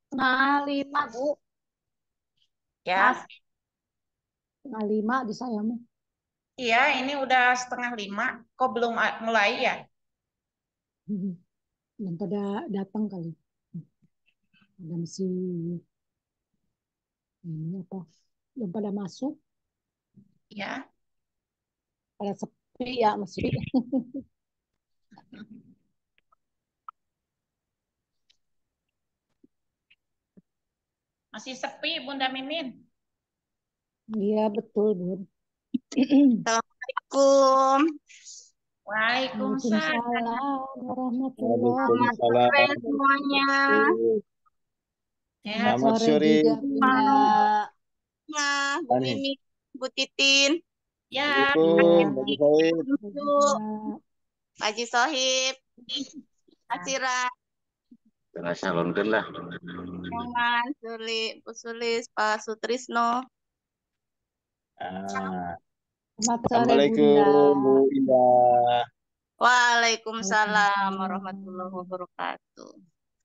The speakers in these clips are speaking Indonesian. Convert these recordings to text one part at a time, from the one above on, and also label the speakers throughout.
Speaker 1: Setengah lima, Bu.
Speaker 2: Ya,
Speaker 1: Mas, setengah lima di saya mah.
Speaker 2: iya ini udah 4:30. Kok belum mulai ya?
Speaker 1: Belum pada datang kali. Ada masih ini apa? Belum pada masuk.
Speaker 2: Ya,
Speaker 1: Pada sepi ya masih.
Speaker 2: masih sepi Bunda Mimin.
Speaker 1: Iya betul, Bun.
Speaker 3: Assalamualaikum.
Speaker 2: Waalaikumsalam.
Speaker 1: Waalaikumsalam warahmatullahi
Speaker 3: Selamat
Speaker 4: Waalaikumsalam.
Speaker 3: sore
Speaker 1: wabarakatuh.
Speaker 3: semuanya.
Speaker 2: Ya,
Speaker 1: Selamat
Speaker 4: Selamat
Speaker 1: sore
Speaker 4: sore.
Speaker 1: juga, Bunda.
Speaker 3: Bu
Speaker 4: Ani.
Speaker 3: Mimi, Bu Titin,
Speaker 2: ya,
Speaker 4: Assalamualaikum,
Speaker 1: Ya,
Speaker 4: Bagi Said.
Speaker 3: Bu
Speaker 1: juga.
Speaker 3: Pak Haji Sohib, Asira,
Speaker 4: Salonkan lah.
Speaker 3: Nyoman, Bu Sulis, Pak Sutrisno.
Speaker 4: Ah.
Speaker 1: Selamat sore, Bunda.
Speaker 4: Assalamualaikum, Bu Indah.
Speaker 3: Waalaikumsalam warahmatullahi wabarakatuh.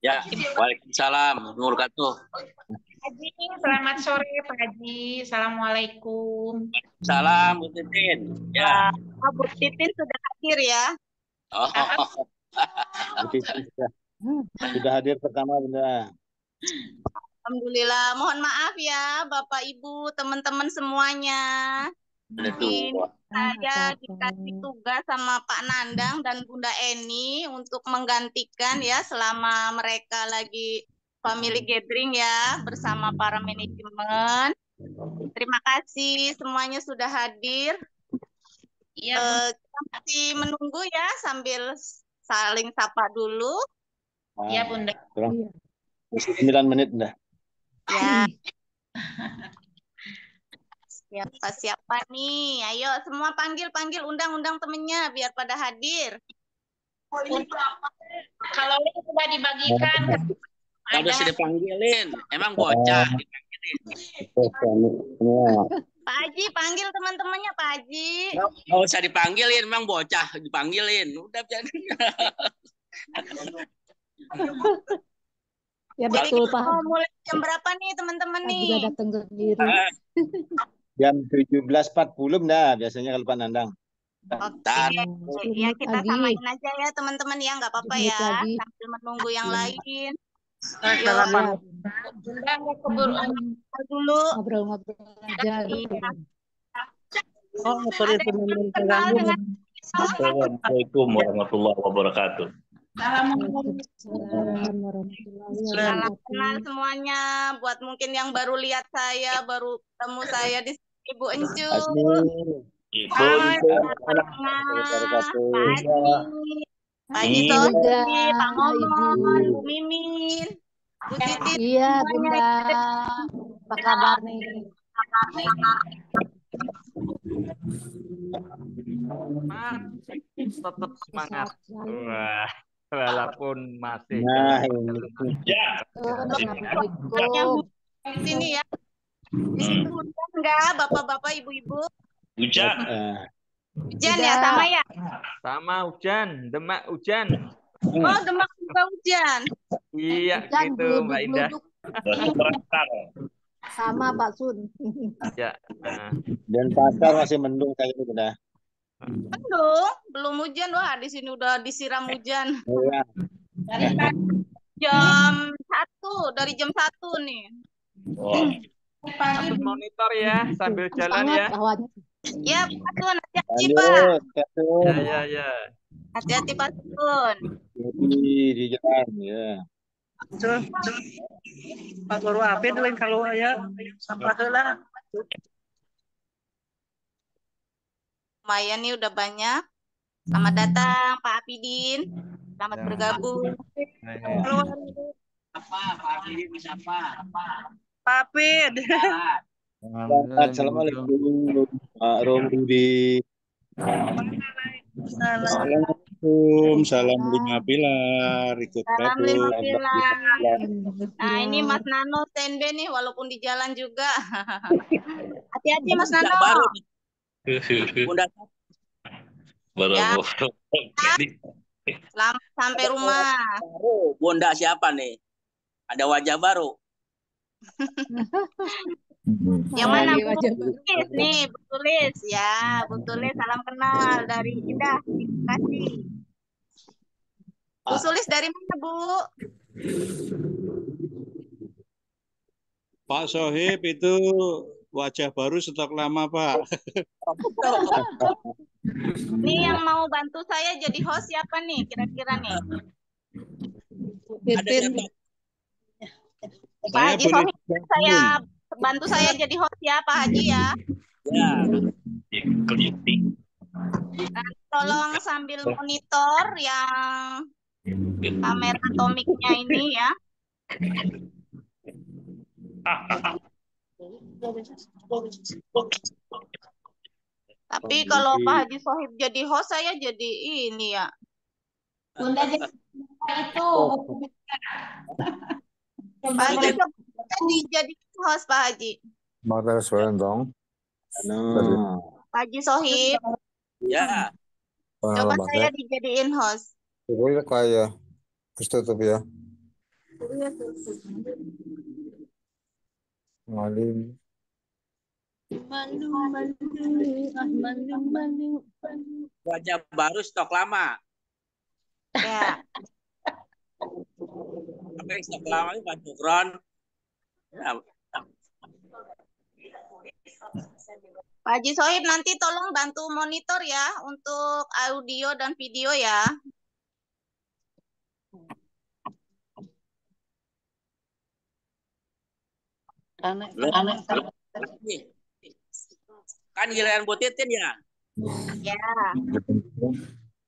Speaker 5: Ya, waalaikumsalam warahmatullahi wabarakatuh.
Speaker 2: Haji, selamat sore Pak Haji. Assalamualaikum.
Speaker 5: Salam, Bu Titin. Ya.
Speaker 3: Bu Titin sudah hadir ya.
Speaker 5: Oh,
Speaker 4: Sudah hadir pertama, Bunda.
Speaker 3: Alhamdulillah. Mohon maaf ya Bapak Ibu, teman-teman semuanya. Mungkin saya dikasih tugas sama Pak Nandang dan Bunda Eni untuk menggantikan ya selama mereka lagi family gathering ya bersama para manajemen. Terima kasih semuanya sudah hadir.
Speaker 2: Iya,
Speaker 3: Kita masih menunggu ya sambil saling sapa dulu.
Speaker 2: Iya, Bunda.
Speaker 4: 9 menit, Bunda.
Speaker 3: Ya. Siapa nih? Ayo semua panggil undang temennya biar pada hadir.
Speaker 2: Kalau ini sudah dibagikan ke
Speaker 5: udah sudah dipanggilin. Emang bocah dipanggilin.
Speaker 3: Pak Haji panggil teman-temannya Pak Haji.
Speaker 5: Nggak usah dipanggilin, emang bocah dipanggilin. Udah jadi.
Speaker 1: Ya betul, Pak.
Speaker 3: Mau mulai jam berapa nih teman-teman nih?
Speaker 1: Juga datang sendiri.
Speaker 4: Jam 17.40, Bunda. Biasanya kalau Pak Nandang.
Speaker 3: Oke, ya kita samain aja ya teman-teman ya, nggak apa-apa ya, sambil menunggu yang lain.
Speaker 1: Yuk,
Speaker 2: Bunda mau keburu
Speaker 3: dulu.
Speaker 1: ngobrol-ngobrol aja.
Speaker 3: Oh, sorry teman-teman terganggu.
Speaker 6: Assalamualaikum warahmatullahi wabarakatuh.
Speaker 1: Assalamualaikum warahmatullahi wabarakatuh.
Speaker 3: Kenal semuanya, buat mungkin yang baru lihat saya, baru ketemu saya di Ibu Encu.
Speaker 6: Ibu
Speaker 3: Pak Haji Sohib, Pak Momon, Bu Mimin, Bu Titin.
Speaker 1: Iya, Bunda. Apa kabar nih?
Speaker 7: Tetap semangat. Wah, walaupun masih.
Speaker 4: Nah,
Speaker 1: Assalamualaikum.
Speaker 3: Di sini ya. Di situ hujan enggak, bapak-bapak, ibu-ibu?
Speaker 6: hujan.
Speaker 3: Hujan ya, sama ya?
Speaker 7: Sama hujan, Demak hujan.
Speaker 3: Oh, Demak juga hujan.
Speaker 7: Iya,
Speaker 1: Hujan,
Speaker 7: gitu Mbak Indah.
Speaker 1: Sama Pak Sun.
Speaker 7: Ya.
Speaker 4: Dan pasar masih mendung kayak itu, Bunda.
Speaker 3: Mendung, belum hujan. Wah, di sini udah disiram hujan.
Speaker 4: Iya.
Speaker 3: Dari jam 1 nih.
Speaker 7: Harus monitor ya sambil jalan ya.
Speaker 3: Ya, Pak Sun, hati-hati Pak.
Speaker 7: Ya.
Speaker 3: Hati-hati Pak Sun.
Speaker 4: Di jalan, ya.
Speaker 8: Pak Guru Apin lain kalau ya sampah lah.
Speaker 3: Lumayan nih udah banyak. Selamat datang Pak Apidin. Selamat bergabung.
Speaker 5: Pak Apin siapa?
Speaker 8: Pak Apin.
Speaker 4: Assalamualaikum Pak Romudi.
Speaker 6: Assalamualaikum, salam 5 pilar, ikut
Speaker 3: Salam
Speaker 6: kabut.
Speaker 3: 5 pilar. Nah ini Mas Nano standby nih walaupun di jalan juga. Hati-hati Mas Nano.
Speaker 6: Baru.
Speaker 3: Ya. Selamat sampai rumah.
Speaker 5: Bunda siapa nih? Ada wajah baru.
Speaker 3: Yang mana
Speaker 1: Lagi
Speaker 3: Bu
Speaker 1: wajah baru.
Speaker 3: Tulis nih, Bu Tulis ya, Bu Tulis salam kenal dari Indah. Terima kasih. Bu Tulis dari mana Bu?
Speaker 6: Pak Sohib itu wajah baru stok lama, Pak.
Speaker 3: Nih yang mau bantu saya jadi host siapa nih kira-kira nih?
Speaker 5: Ada siapa?
Speaker 3: Pak
Speaker 6: Saya
Speaker 3: Haji
Speaker 6: boleh
Speaker 3: Sohib, saya bantu saya jadi host ya Pak Haji ya.
Speaker 5: Ya.
Speaker 3: Dan tolong sambil monitor yang kamera atomiknya ini ya. Tapi kalau Pak Haji Sohib jadi host, saya jadi ini ya.
Speaker 2: Bunda jadi itu.
Speaker 3: Pak Haji coba jadi host Pak Haji.
Speaker 9: Mata suara dong.
Speaker 3: Pak Haji Sohib,
Speaker 5: Ya.
Speaker 3: coba saya dijadiin host.
Speaker 9: Boleh kayak harus tutup ya. Malim.
Speaker 5: Wajah baru stok lama.
Speaker 3: Ya.
Speaker 5: Apa yang stok lama itu Pak Cukron? Ya.
Speaker 3: Pak Haji Sohib nanti tolong bantu monitor ya untuk audio dan video ya.
Speaker 5: Kan giliran Bu Titin ya?
Speaker 3: Ya.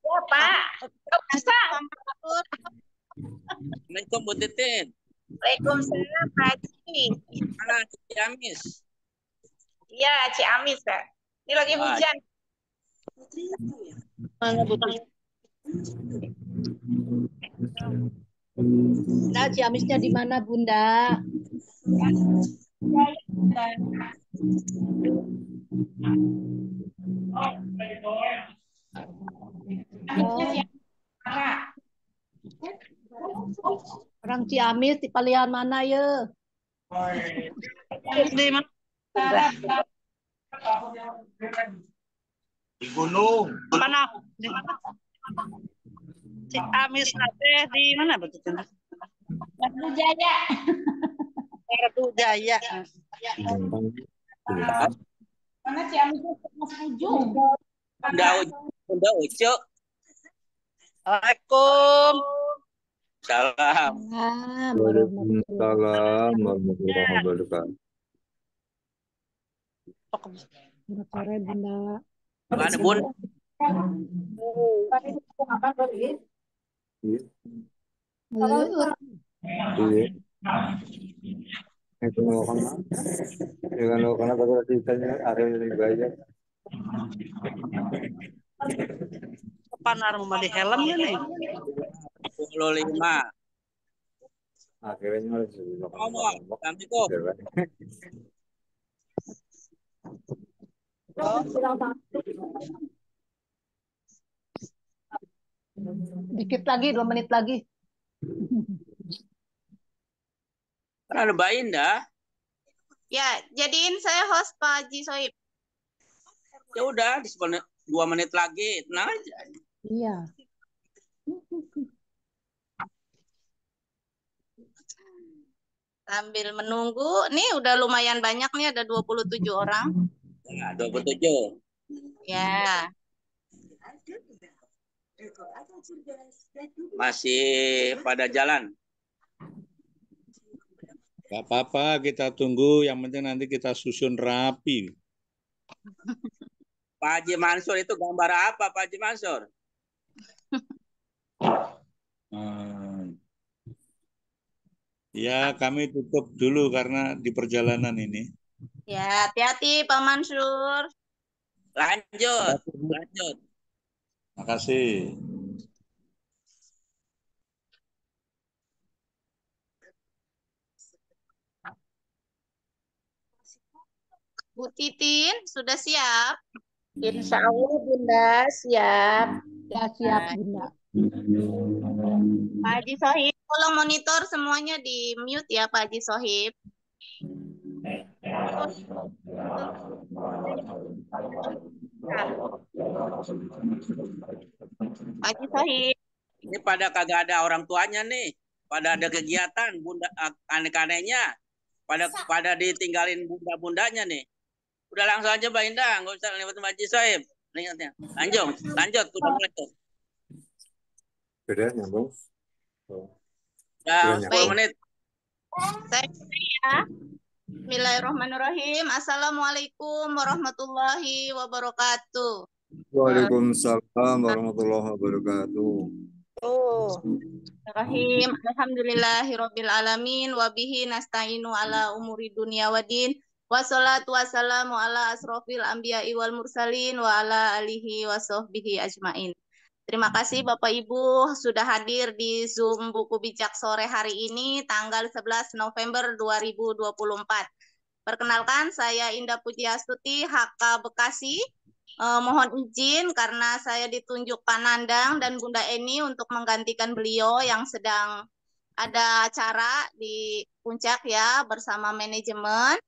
Speaker 2: Ya Pak. Bisa.
Speaker 5: Assalamualaikum Bu Titin.
Speaker 2: Waalaikumsalam Pak Haji.
Speaker 5: Mana Ciamis?
Speaker 2: Iya Ciamis Kak. Ini lagi hujan.
Speaker 1: Nah, Ciamisnya di mana, Bunda? Orang Ciamis di palian mana ya?
Speaker 8: Di mana?
Speaker 6: Di gunung.
Speaker 8: Mana? Di mana? Si Amis nate di mana betul?
Speaker 2: Batu Jaya.
Speaker 8: Batu Jaya.
Speaker 2: Mana Ciamis itu Mas Ujung.
Speaker 5: Bunda Ucu.
Speaker 8: Assalamualaikum.
Speaker 5: Salam.
Speaker 9: Waalaikumsalam warahmatullahi wabarakatuh.
Speaker 1: Selamat sore, Bunda.
Speaker 5: Mana Bun?
Speaker 9: Iya. Itu mau kemana? Dengan mau kemana kalau ceritanya akhirnya lebih banyak.
Speaker 8: Kapan harus mau di helm nih?
Speaker 5: 25.
Speaker 9: Akhirnya harus
Speaker 5: Assalamualaikum.
Speaker 1: Dikit lagi, 2 menit lagi.
Speaker 5: Ada Mbak Indah.
Speaker 3: Ya, jadiin saya host Pak Haji Sohib.
Speaker 5: Ya udah, 2 menit lagi. Tenang aja.
Speaker 1: Iya.
Speaker 3: Sambil menunggu, nih udah lumayan banyak nih, ada 27 orang.
Speaker 5: Ya, 27.
Speaker 3: Ya.
Speaker 5: Masih pada jalan.
Speaker 6: Gak apa-apa, kita tunggu. Yang penting nanti kita susun rapi.
Speaker 5: Pak Haji Mansur itu gambar apa Pak Haji Mansur?
Speaker 6: Ya, kami tutup dulu karena di perjalanan ini.
Speaker 3: Ya, hati-hati Pak Mansur.
Speaker 5: Lanjut.
Speaker 6: Terima kasih.
Speaker 3: Bu Titin, sudah siap?
Speaker 2: Insya Allah Bunda siap.
Speaker 1: Ya, siap, Bunda.
Speaker 3: Pak Haji Sohib, tolong monitor semuanya di mute ya Pak Haji Sohib. Pak Haji Sohib.
Speaker 5: Ini pada kagak ada orang tuanya nih. Pada ada kegiatan bunda anek-aneknya. Pada ditinggalin bunda-bundanya nih. Udah langsung aja Mbak Indah, nggak usah lewat Mbak Haji Sohib. Lanjut, udah mulai tuh.
Speaker 9: Beda nyambung.
Speaker 5: Udah
Speaker 9: Baik.
Speaker 5: 10 menit.
Speaker 3: Saya Bismillahirrahmanirrahim. Assalamualaikum warahmatullahi wabarakatuh.
Speaker 9: Waalaikumsalam warahmatullahi wabarakatuh.
Speaker 3: Bismillahirrahmanirrahim. Alhamdulillahirabbil alamin wa bihi nasta'inu ala umuri dunya waddin. Wassalatu wassalamu ala asrofil anbiya'i wal mursalin wa ala alihi wa sahbihi ajmain. Terima kasih Bapak Ibu sudah hadir di Zoom Buku Bijak sore hari ini tanggal 11 November 2024. Perkenalkan saya Indah Pujiastuti HK Bekasi. Mohon izin karena saya ditunjuk Pak Nandang dan Bunda Eni untuk menggantikan beliau yang sedang ada acara di Puncak ya bersama manajemen.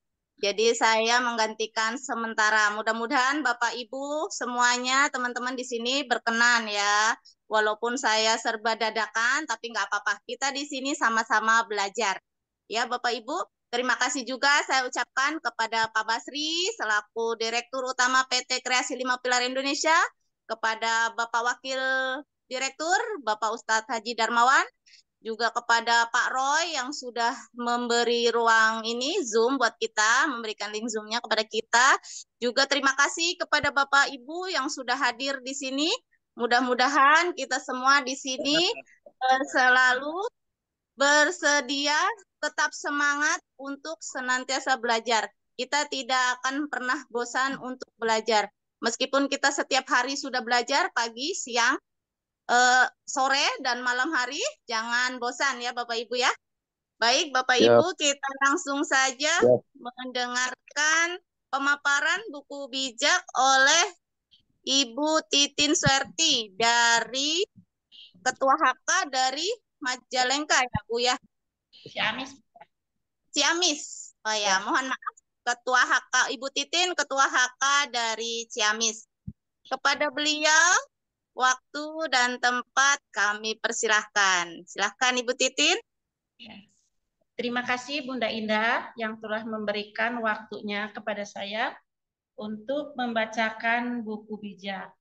Speaker 3: Jadi saya menggantikan sementara. Mudah-mudahan Bapak Ibu semuanya teman-teman di sini berkenan ya. Walaupun saya serba dadakan tapi nggak apa-apa. Kita di sini sama-sama belajar. Ya Bapak Ibu, terima kasih juga saya ucapkan kepada Pak Basri selaku Direktur Utama PT Kreasi 5 Pilar Indonesia, kepada Bapak Wakil Direktur Bapak Ustadz Haji Darmawan, juga kepada Pak Roy yang sudah memberi ruang ini Zoom buat kita, memberikan link Zoom-nya kepada kita. Juga terima kasih kepada Bapak Ibu yang sudah hadir di sini. Mudah-mudahan kita semua di sini selalu bersedia, tetap semangat untuk senantiasa belajar. Kita tidak akan pernah bosan untuk belajar. Meskipun kita setiap hari sudah belajar, pagi, siang, sore dan malam hari, jangan bosan ya Bapak Ibu ya. Baik Bapak Ibu, kita langsung saja mendengarkan pemaparan buku bijak oleh Ibu Titin Suerti dari Ketua HK dari Majalengka ya Bu ya. Ciamis. Oh ya, mohon maaf. Ketua HK Ibu Titin, Ketua HK dari Ciamis. Kepada beliau waktu dan tempat kami persilahkan. Silahkan Ibu Titin.
Speaker 2: Terima kasih Bunda Indah yang telah memberikan waktunya kepada saya untuk membacakan buku bijak.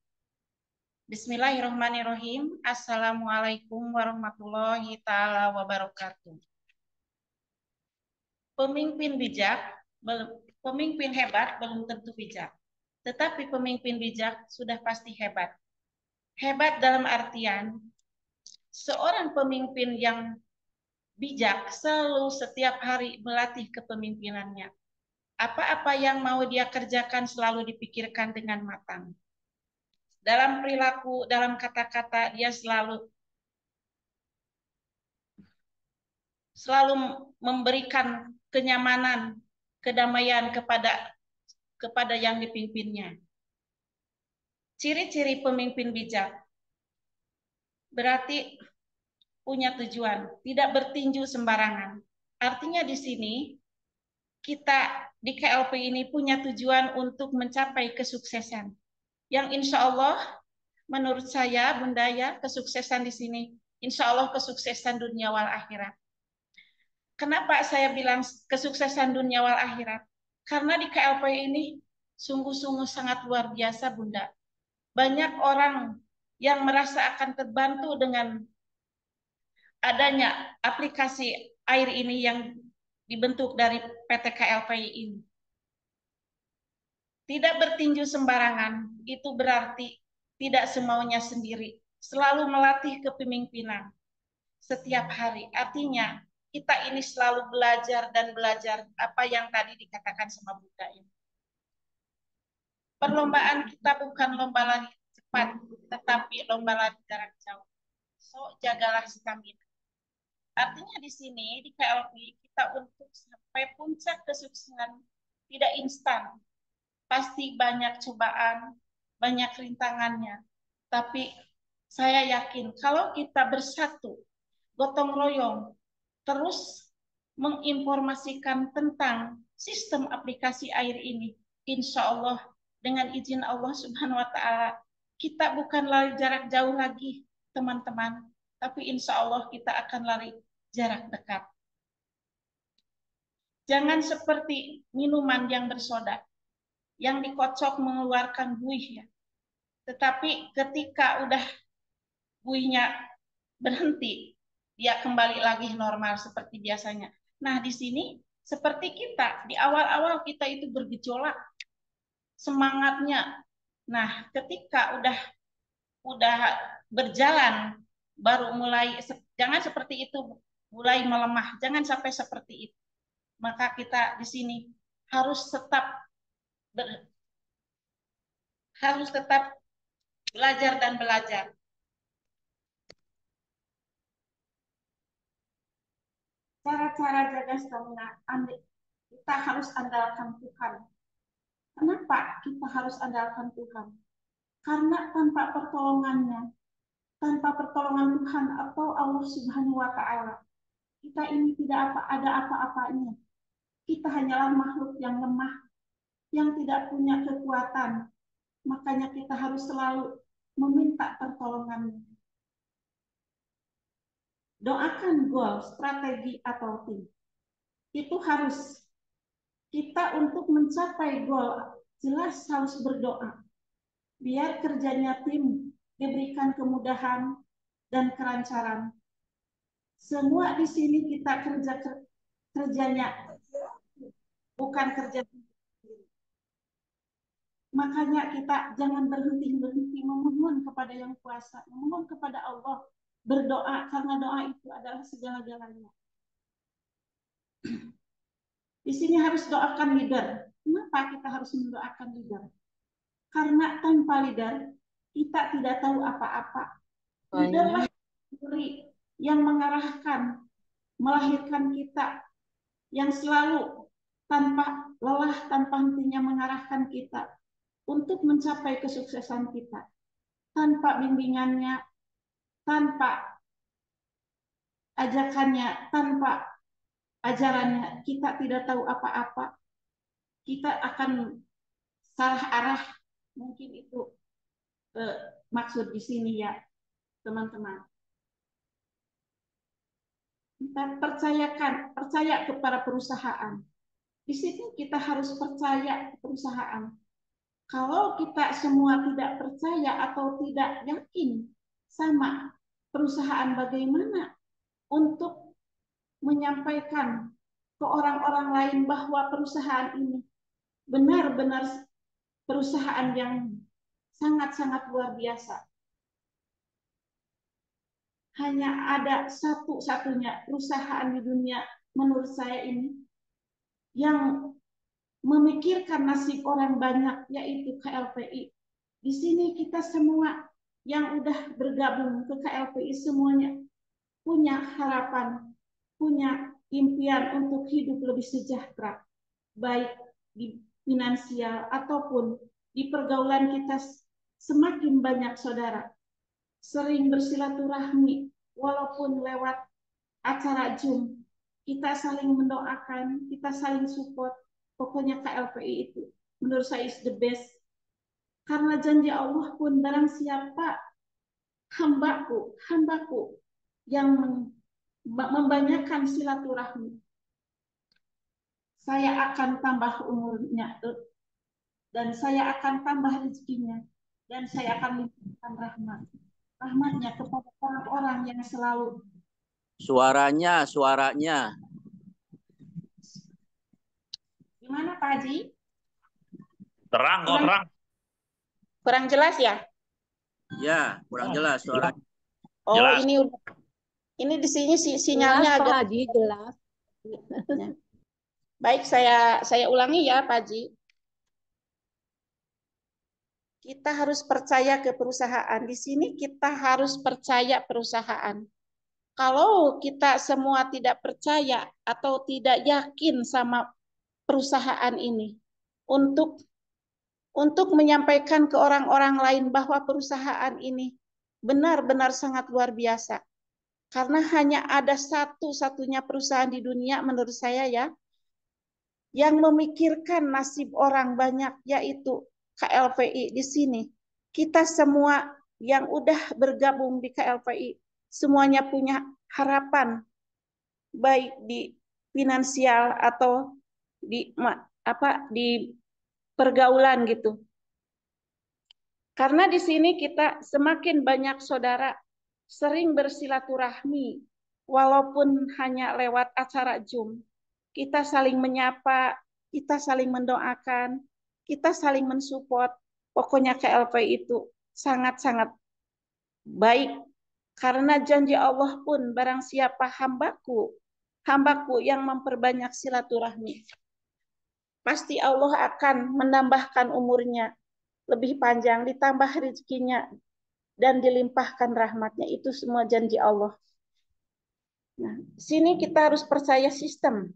Speaker 2: Bismillahirrahmanirrahim. Assalamualaikum warahmatullahi ta'ala wabarakatuh. Pemimpin bijak, pemimpin hebat belum tentu bijak. Tetapi pemimpin bijak sudah pasti hebat. Hebat dalam artian seorang pemimpin yang bijak selalu setiap hari melatih kepemimpinannya. Apa-apa yang mau dia kerjakan selalu dipikirkan dengan matang. Dalam perilaku, dalam kata-kata dia selalu memberikan kenyamanan, kedamaian kepada yang dipimpinnya. Ciri-ciri pemimpin bijak berarti punya tujuan, tidak bertinju sembarangan. Artinya di sini kita di KLP ini punya tujuan untuk mencapai kesuksesan. Yang insya Allah menurut saya Bunda ya, kesuksesan di sini insya Allah kesuksesan dunia wal akhirat. Kenapa saya bilang kesuksesan dunia wal akhirat? Karena di KLP ini sungguh-sungguh sangat luar biasa Bunda. Banyak orang yang merasa akan terbantu dengan adanya aplikasi air ini yang dibentuk dari PT KLP ini. Tidak bertinju sembarangan, itu berarti tidak semaunya sendiri. Selalu melatih kepemimpinan setiap hari. Artinya kita ini selalu belajar dan belajar apa yang tadi dikatakan sama Bunda ini. Perlombaan kita bukan lomba lari cepat, tetapi lomba lari jarak jauh. So, jagalah stamina. Artinya di sini, di KLP, kita untuk sampai puncak kesuksesan tidak instan. Pasti banyak cobaan, banyak rintangannya. Tapi saya yakin kalau kita bersatu, gotong royong, terus menginformasikan tentang sistem aplikasi air ini. Insya Allah dengan izin Allah Subhanahu wa Ta'ala, kita bukan lari jarak jauh lagi, teman-teman, tapi insya Allah kita akan lari jarak dekat. Jangan seperti minuman yang bersoda, yang dikocok mengeluarkan buih ya. Tetapi ketika udah buihnya berhenti, dia kembali lagi normal seperti biasanya. Nah, di sini seperti kita, di awal-awal kita itu bergejolak semangatnya. Nah, ketika udah berjalan, baru mulai, jangan seperti itu, mulai melemah. Jangan sampai seperti itu. Maka kita di sini harus tetap belajar dan belajar. Cara-cara jaga stamina, kita harus andalkan Tuhan. Kenapa kita harus andalkan Tuhan? Karena tanpa pertolongannya, tanpa pertolongan Tuhan atau Allah Subhanahu wa Ta'ala, kita ini tidak ada apa-apanya. Kita hanyalah makhluk yang lemah, yang tidak punya kekuatan. Makanya kita harus selalu meminta pertolongannya. Doakan goal, strategi, atau tim. Itu harus kita untuk mencapai goal, jelas harus berdoa. Biar kerjanya tim diberikan kemudahan dan kelancaran. Semua di sini kita kerjanya bukan kerja. Makanya kita jangan berhenti memohon kepada Yang Kuasa, memohon kepada Allah, berdoa, karena doa itu adalah segala-galanya. Di sini harus doakan leader. Kenapa kita harus mendoakan leader? Karena tanpa leader kita tidak tahu apa-apa. Leaderlah yang mengarahkan, melahirkan kita, yang selalu tanpa lelah, tanpa hentinya mengarahkan kita untuk mencapai kesuksesan kita. Tanpa bimbingannya, tanpa ajakannya, tanpa ajarannya, kita tidak tahu apa-apa. Kita akan salah arah. Mungkin itu maksud di sini ya, teman-teman. Kita percaya kepada perusahaan. Di sini kita harus percaya perusahaan. Kalau kita semua tidak percaya atau tidak yakin sama perusahaan, bagaimana untuk menyampaikan ke orang-orang lain bahwa perusahaan ini benar-benar perusahaan yang sangat-sangat luar biasa. Hanya ada satu-satunya perusahaan di dunia menurut saya ini yang memikirkan nasib orang banyak, yaitu KLPI. Di sini kita semua yang udah bergabung ke KLPI semuanya punya harapan, punya impian untuk hidup lebih sejahtera, baik di finansial ataupun di pergaulan kita. Semakin banyak saudara sering bersilaturahmi walaupun lewat acara Zoom, kita saling mendoakan, kita saling support. Pokoknya KLPI itu menurut saya is the best. Karena janji Allah pun, barang siapa hambaku yang membanyakan silaturahmi, saya akan tambah umurnya dan saya akan tambah rezekinya dan saya akan limpahkan rahmatnya kepada orang-orang yang selalu.
Speaker 5: Suaranya.
Speaker 2: Gimana Pak Haji?
Speaker 10: Terang.
Speaker 2: Kurang jelas ya?
Speaker 5: Ya, kurang jelas suaranya.
Speaker 2: Oh,
Speaker 10: jelas.
Speaker 2: ini di sini sinyalnya
Speaker 1: jelas,
Speaker 2: agak
Speaker 1: Pak Haji, jelas.
Speaker 2: Baik, saya ulangi ya, Pak Haji. Kita harus percaya ke perusahaan. Di sini kita harus percaya perusahaan. Kalau kita semua tidak percaya atau tidak yakin sama perusahaan ini, untuk menyampaikan ke orang-orang lain bahwa perusahaan ini benar-benar sangat luar biasa. Karena hanya ada satu-satunya perusahaan di dunia menurut saya ya, yang memikirkan nasib orang banyak, yaitu KLPI di sini. Kita semua yang udah bergabung di KLPI, semuanya punya harapan, baik di finansial atau di pergaulan gitu. Karena di sini kita semakin banyak saudara sering bersilaturahmi, walaupun hanya lewat acara Zoom. Kita saling menyapa, kita saling mendoakan, kita saling mensupport. Pokoknya KLP itu sangat-sangat baik. Karena janji Allah pun barang siapa hambaku yang memperbanyak silaturahmi, pasti Allah akan menambahkan umurnya lebih panjang, ditambah rezekinya, dan dilimpahkan rahmatnya. Itu semua janji Allah. Nah, sini kita harus percaya sistem.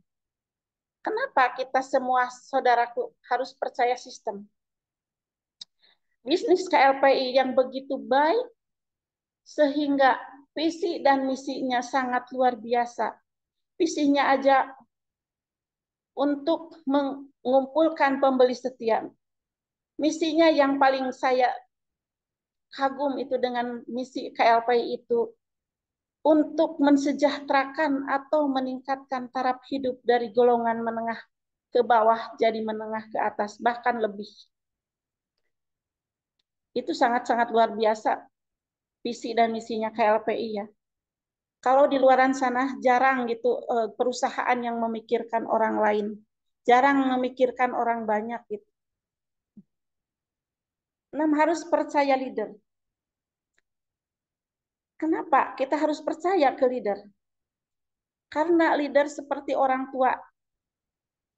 Speaker 2: Kenapa kita semua saudaraku harus percaya sistem? Bisnis KLPI yang begitu baik sehingga visi dan misinya sangat luar biasa. Visinya aja untuk mengumpulkan pembeli setia. Misinya yang paling saya kagum itu dengan misi KLPI itu untuk mensejahterakan atau meningkatkan taraf hidup dari golongan menengah ke bawah jadi menengah ke atas, bahkan lebih. Itu sangat-sangat luar biasa visi dan misinya KLPI ya. Kalau di luaran sana jarang gitu perusahaan yang memikirkan orang lain, jarang memikirkan orang banyak gitu. 6, harus percaya leader. Kenapa kita harus percaya ke leader? Karena leader seperti orang tua.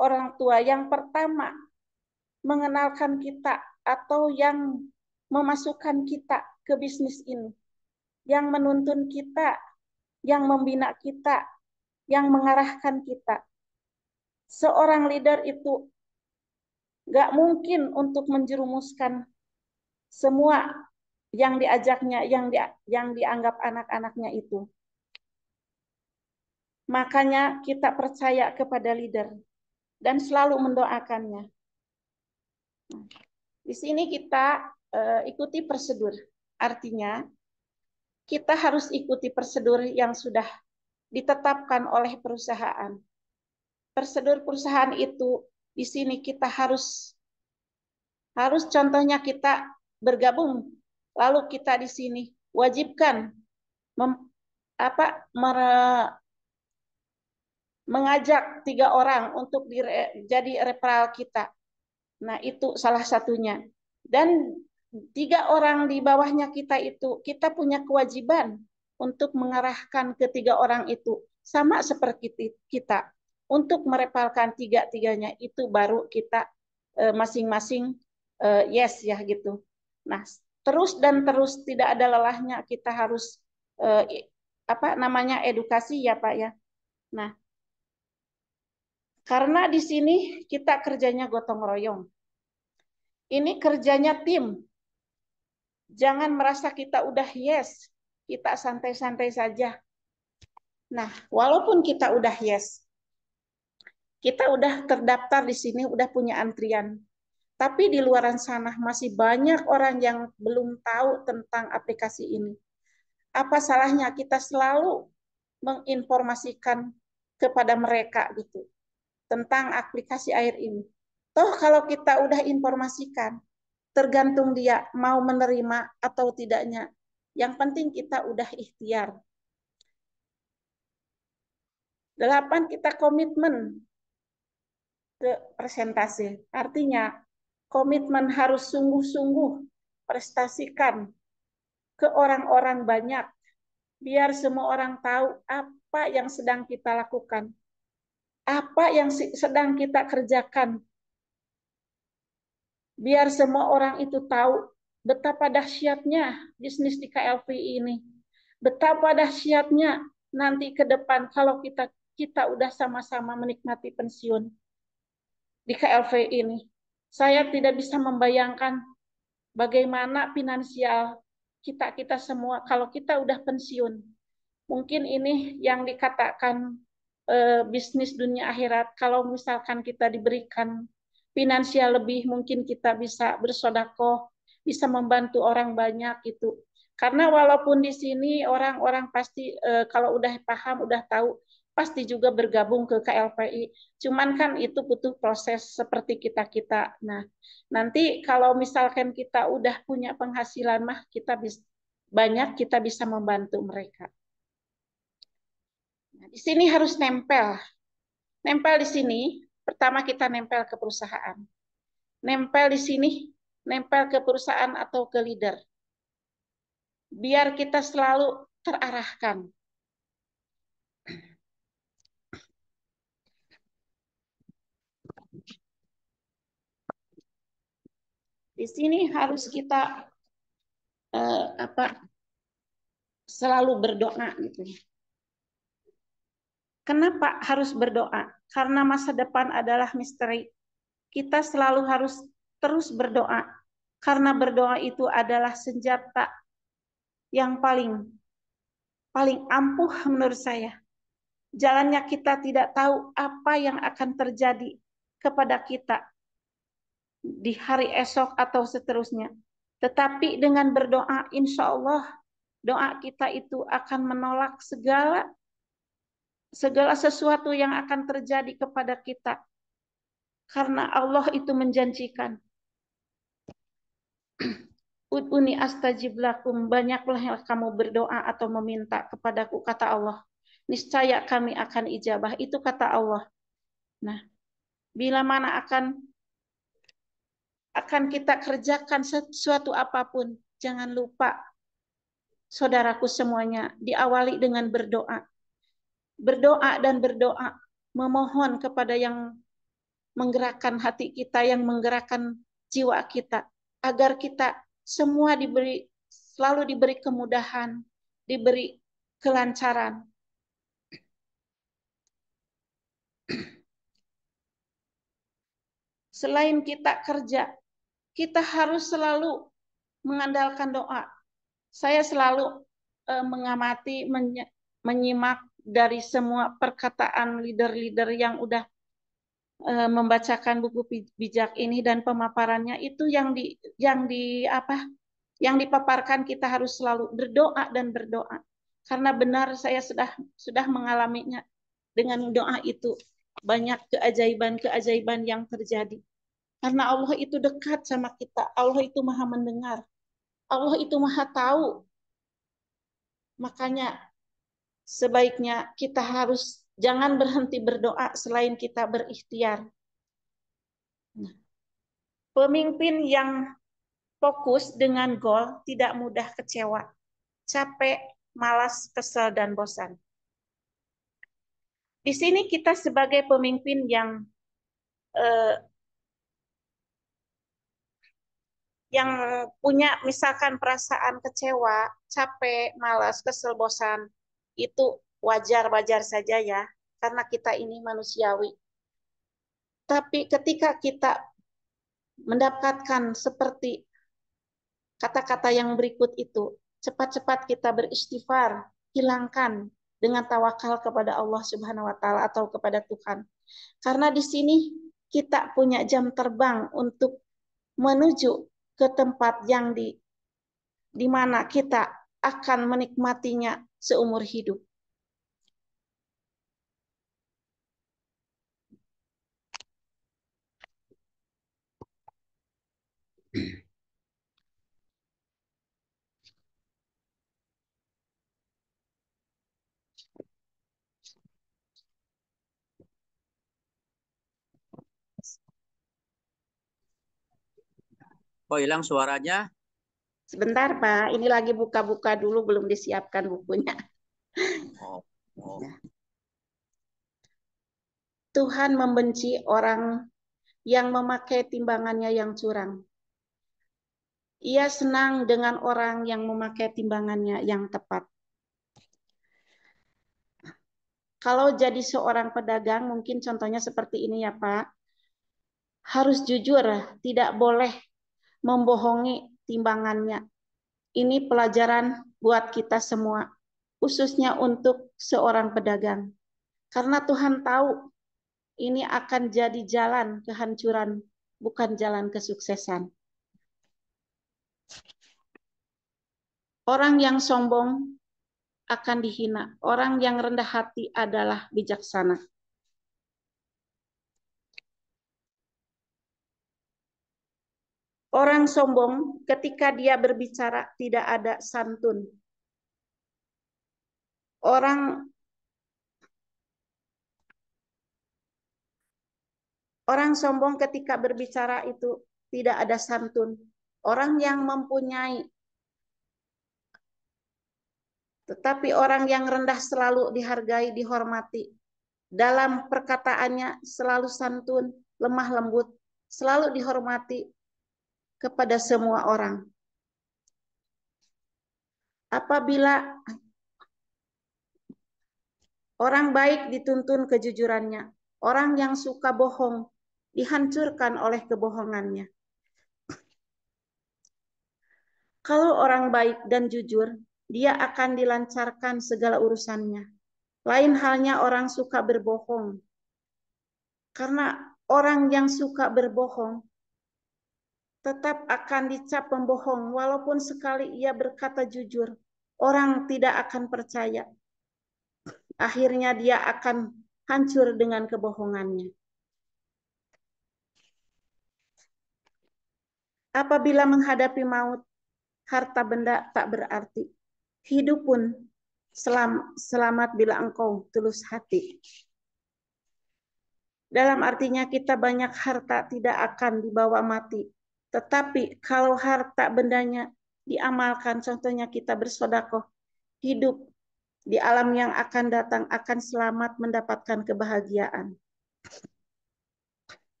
Speaker 2: Orang tua yang pertama mengenalkan kita atau yang memasukkan kita ke bisnis ini. Yang menuntun kita, yang membina kita, yang mengarahkan kita. Seorang leader itu nggak mungkin untuk menjerumuskan semua yang diajaknya, yang dianggap anak-anaknya itu. Makanya kita percaya kepada leader dan selalu mendoakannya. Di sini kita ikuti prosedur. Artinya kita harus ikuti prosedur yang sudah ditetapkan oleh perusahaan. Prosedur perusahaan itu di sini kita harus contohnya kita bergabung, lalu kita di sini wajibkan mengajak 3 orang untuk jadi referral kita. Nah, itu salah satunya. Dan 3 orang di bawahnya kita itu, kita punya kewajiban untuk mengarahkan ke 3 orang itu. Sama seperti kita. Untuk merepalkan 3-3-nya itu baru kita masing-masing yes ya gitu. Nah, terus dan terus tidak ada lelahnya kita harus edukasi ya Pak ya. Nah, karena di sini kita kerjanya gotong royong. Ini kerjanya tim. Jangan merasa kita udah yes, kita santai-santai saja. Nah, walaupun kita udah yes, kita udah terdaftar di sini, udah punya antrian. Tapi di luaran sana masih banyak orang yang belum tahu tentang aplikasi ini. Apa salahnya kita selalu menginformasikan kepada mereka gitu tentang aplikasi air ini. Toh kalau kita udah informasikan, tergantung dia mau menerima atau tidaknya. Yang penting kita udah ikhtiar. 8, kita komitmen ke presentasi. Artinya komitmen harus sungguh-sungguh prestasikan ke orang-orang banyak. Biar semua orang tahu apa yang sedang kita lakukan. Apa yang sedang kita kerjakan. Biar semua orang itu tahu betapa dahsyatnya bisnis di KLPI ini. Betapa dahsyatnya nanti ke depan kalau kita udah sama-sama menikmati pensiun di KLPI ini. Saya tidak bisa membayangkan bagaimana finansial kita semua kalau kita udah pensiun. Mungkin ini yang dikatakan bisnis dunia akhirat. Kalau misalkan kita diberikan finansial lebih, mungkin kita bisa bersodakoh, bisa membantu orang banyak gitu. Karena walaupun di sini orang-orang pasti kalau udah paham, udah tahu, pasti juga bergabung ke KLPI. Cuman kan itu butuh proses seperti kita-kita. Nah, nanti kalau misalkan kita udah punya penghasilan mah, kita bisa banyak, kita bisa membantu mereka. Nah, di sini harus nempel. Nempel di sini, pertama kita nempel ke perusahaan. Nempel di sini, nempel ke perusahaan atau ke leader. Biar kita selalu terarahkan. Di sini harus kita selalu berdoa gitu. Kenapa harus berdoa? Karena masa depan adalah misteri. Kita selalu harus terus berdoa. Karena berdoa itu adalah senjata yang paling ampuh menurut saya. Jalannya kita tidak tahu apa yang akan terjadi kepada kita di hari esok atau seterusnya. Tetapi dengan berdoa, insya Allah doa kita itu akan menolak segala sesuatu yang akan terjadi kepada kita. Karena Allah itu menjanjikan, Ud'uni astajib lakum, banyaklah kamu berdoa atau meminta kepadaku, kata Allah. Niscaya kami akan ijabah, itu kata Allah. Nah, bila mana akan kita kerjakan sesuatu apapun, jangan lupa, saudaraku semuanya, diawali dengan berdoa. Berdoa dan berdoa, memohon kepada yang menggerakkan hati kita, yang menggerakkan jiwa kita, agar kita semua selalu diberi kemudahan, diberi kelancaran. Selain kita kerja, kita harus selalu mengandalkan doa. Saya selalu mengamati, menyimak dari semua perkataan leader-leader yang udah membacakan buku bijak ini dan pemaparannya, itu yang dipaparkan, kita harus selalu berdoa dan berdoa. Karena benar saya sudah mengalaminya. Dengan doa itu banyak keajaiban-keajaiban yang terjadi. Karena Allah itu dekat sama kita. Allah itu maha mendengar. Allah itu maha tahu. Makanya sebaiknya kita harus jangan berhenti berdoa selain kita berikhtiar. Nah, pemimpin yang fokus dengan goal tidak mudah kecewa, capek, malas, kesal, dan bosan. Di sini kita sebagai pemimpin yang punya misalkan perasaan kecewa, capek, malas, kesel, bosan, itu wajar-wajar saja ya, karena kita ini manusiawi. Tapi ketika kita mendapatkan seperti kata-kata yang berikut itu, cepat-cepat kita beristighfar, hilangkan dengan tawakal kepada Allah Subhanahu wa taala atau kepada Tuhan. Karena di sini kita punya jam terbang untuk menuju ke tempat yang di mana kita akan menikmatinya seumur hidup.
Speaker 5: Kok hilang suaranya?
Speaker 2: Sebentar, Pak. Ini lagi buka-buka dulu, belum disiapkan bukunya. Tuhan membenci orang yang memakai timbangannya yang curang. Ia senang dengan orang yang memakai timbangannya yang tepat. Kalau jadi seorang pedagang, mungkin contohnya seperti ini ya Pak. Harus jujur, tidak boleh membohongi timbangannya. Ini pelajaran buat kita semua. khususnya untuk seorang pedagang. Karena Tuhan tahu ini akan jadi jalan kehancuran, bukan jalan kesuksesan. Orang yang sombong akan dihina. Orang yang rendah hati adalah bijaksana. Orang sombong ketika dia berbicara tidak ada santun. Orang sombong ketika berbicara itu tidak ada santun. Orang yang mempunyai, tetapi orang yang rendah selalu dihargai, dihormati. Dalam perkataannya selalu santun, lemah lembut, selalu dihormati kepada semua orang. Apabila orang baik dituntun kejujurannya, orang yang suka bohong dihancurkan oleh kebohongannya. Kalau orang baik dan jujur, dia akan dilancarkan segala urusannya. Lain halnya orang suka berbohong. Karena orang yang suka berbohong tetap akan dicap pembohong, walaupun sekali ia berkata jujur, orang tidak akan percaya. Akhirnya dia akan hancur dengan kebohongannya. Apabila menghadapi maut, harta benda tak berarti. Hidup pun selamat bila engkau tulus hati. Dalam artinya kita banyak harta tidak akan dibawa mati. Tetapi kalau harta bendanya diamalkan, contohnya kita bersedekah, hidup di alam yang akan datang akan selamat mendapatkan kebahagiaan.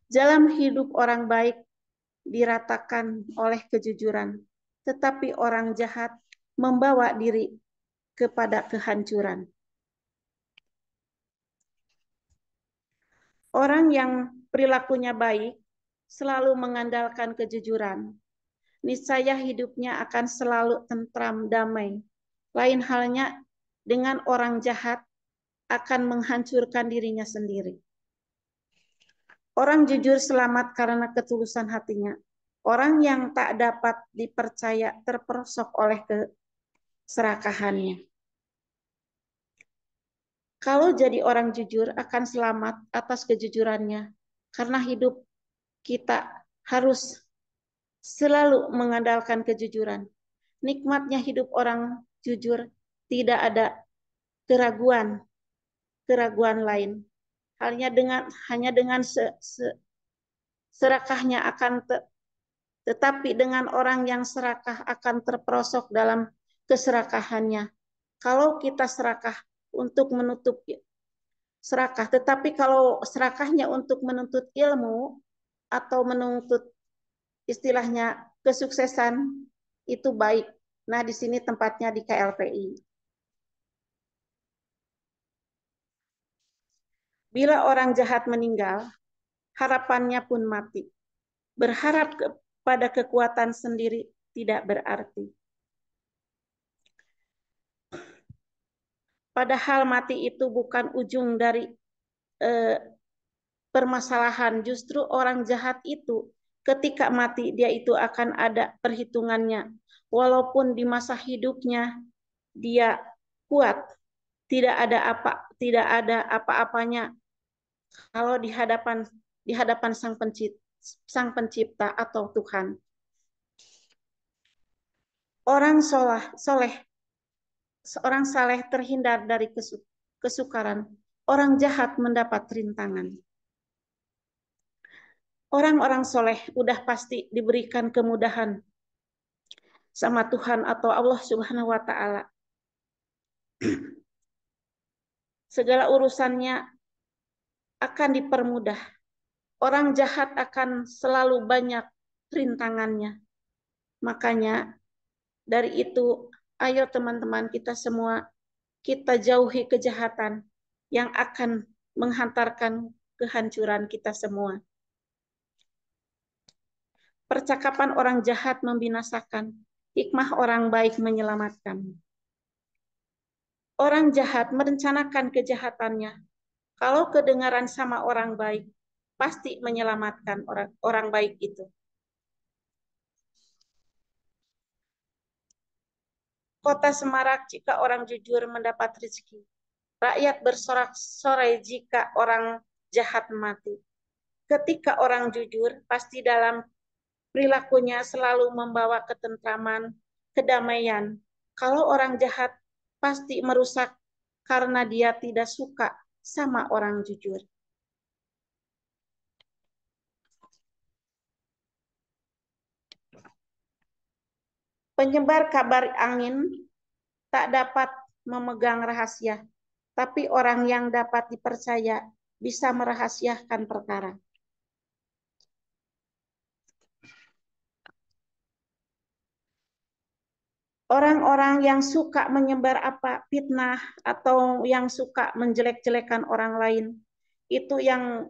Speaker 2: Jalan hidup orang baik diratakan oleh kejujuran, tetapi orang jahat membawa diri kepada kehancuran. Orang yang perilakunya baik selalu mengandalkan kejujuran. Niscaya hidupnya akan selalu tentram, damai. Lain halnya dengan orang jahat akan menghancurkan dirinya sendiri. Orang jujur selamat karena ketulusan hatinya. Orang yang tak dapat dipercaya terperosok oleh keserakahannya. Kalau jadi orang jujur akan selamat atas kejujurannya, karena hidup kita harus selalu mengandalkan kejujuran. Nikmatnya hidup orang jujur, tidak ada keraguan lain. Hanya dengan serakahnya akan tetapi dengan orang yang serakah akan terperosok dalam keserakahannya. Kalau kita serakah untuk menutup serakah, tetapi kalau serakahnya untuk menuntut ilmu atau menuntut istilahnya kesuksesan, itu baik. Nah, di sini tempatnya di KLPI. Bila orang jahat meninggal, harapannya pun mati. Berharap pada kekuatan sendiri tidak berarti. Padahal mati itu bukan ujung dari permasalahan. Justru orang jahat itu ketika mati dia itu akan ada perhitungannya. Walaupun di masa hidupnya dia kuat, tidak ada apa-apanya kalau di hadapan Sang Pencipta atau Tuhan. Orang seorang saleh terhindar dari kesukaran. Orang jahat mendapat rintangan. Orang-orang soleh udah pasti diberikan kemudahan sama Tuhan atau Allah Subhanahu wa Ta'ala. Segala urusannya akan dipermudah. Orang jahat akan selalu banyak rintangannya. Makanya dari itu, ayo teman-teman kita semua, kita jauhi kejahatan yang akan menghantarkan kehancuran kita semua. Percakapan orang jahat membinasakan, hikmah orang baik menyelamatkan. orang jahat merencanakan kejahatannya. Kalau kedengaran sama orang baik, pasti menyelamatkan orang baik itu. Kota semarak jika orang jujur mendapat rezeki. Rakyat bersorak-sorai jika orang jahat mati. Ketika orang jujur, pasti dalam perilakunya selalu membawa ketentraman, kedamaian. Kalau orang jahat, pasti merusak karena dia tidak suka sama orang jujur. Penyebar kabar angin tak dapat memegang rahasia, tapi orang yang dapat dipercaya bisa merahasiakan perkara. Orang-orang yang suka menyebar fitnah atau yang suka menjelek-jelekan orang lain, itu yang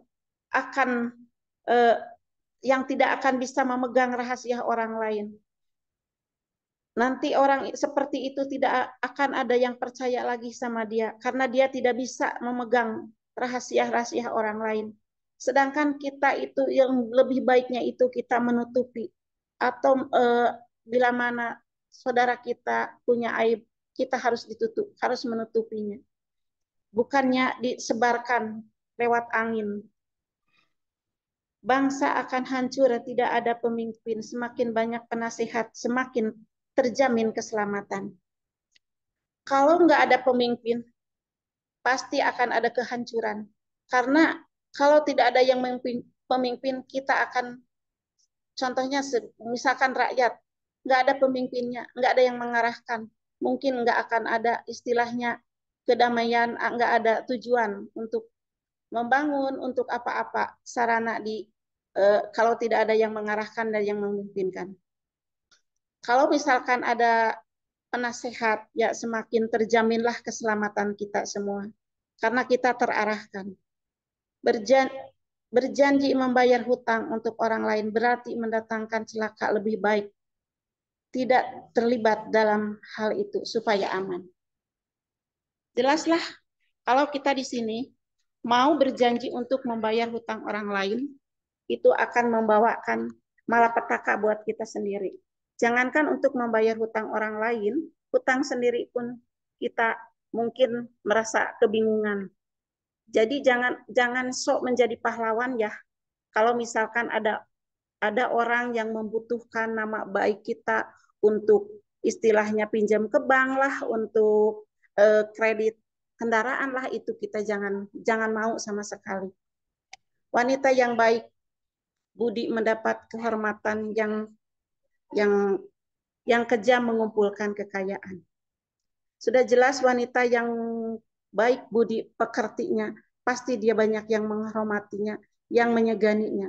Speaker 2: tidak akan bisa memegang rahasia orang lain. Nanti orang seperti itu tidak akan ada yang percaya lagi sama dia, karena dia tidak bisa memegang rahasia-rahasia orang lain. Sedangkan kita itu yang lebih baiknya itu kita menutupi, atau bila mana saudara kita punya aib, kita harus ditutup, harus menutupinya. Bukannya disebarkan lewat angin. Bangsa akan hancur, tidak ada pemimpin. Semakin banyak penasehat, semakin terjamin keselamatan. Kalau nggak ada pemimpin, pasti akan ada kehancuran. Karena kalau tidak ada yang pemimpin, kita akan, contohnya misalkan rakyat, nggak ada pemimpinnya, nggak ada yang mengarahkan, mungkin nggak akan ada istilahnya kedamaian, nggak ada tujuan untuk membangun, untuk apa-apa sarana kalau tidak ada yang mengarahkan dan yang memimpinkan. Kalau misalkan ada penasehat, ya semakin terjaminlah keselamatan kita semua, karena kita terarahkan. Berjanji membayar hutang untuk orang lain berarti mendatangkan celaka lebih baik. Tidak terlibat dalam hal itu supaya aman. Jelaslah kalau kita di sini mau berjanji untuk membayar hutang orang lain, itu akan membawakan malapetaka buat kita sendiri. Jangankan untuk membayar hutang orang lain, hutang sendiri pun kita mungkin merasa kebingungan. Jadi jangan sok menjadi pahlawan ya. Kalau misalkan ada orang yang membutuhkan nama baik kita untuk istilahnya pinjam ke bank lah, untuk kredit kendaraan lah, itu kita jangan mau sama sekali. Wanita yang baik budi mendapat kehormatan, yang kejam mengumpulkan kekayaan. Sudah jelas wanita yang baik budi pekertinya, pasti dia banyak yang menghormatinya, yang menyeganinya.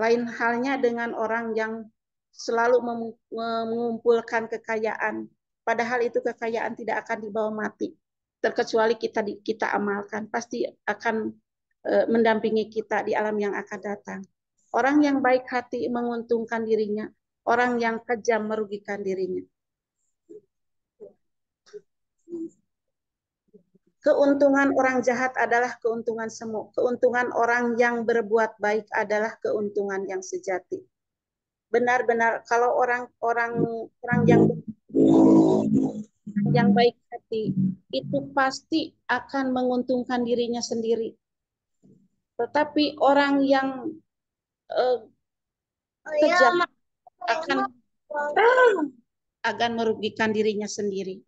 Speaker 2: Lain halnya dengan orang yang selalu mengumpulkan kekayaan, padahal itu kekayaan tidak akan dibawa mati. Terkecuali kita amalkan, pasti akan mendampingi kita di alam yang akan datang. Orang yang baik hati menguntungkan dirinya, orang yang kejam merugikan dirinya. Keuntungan orang jahat adalah keuntungan semu. Keuntungan orang yang berbuat baik adalah keuntungan yang sejati. Benar-benar kalau orang yang baik hati itu pasti akan menguntungkan dirinya sendiri. Tetapi orang yang kejam akan merugikan dirinya sendiri.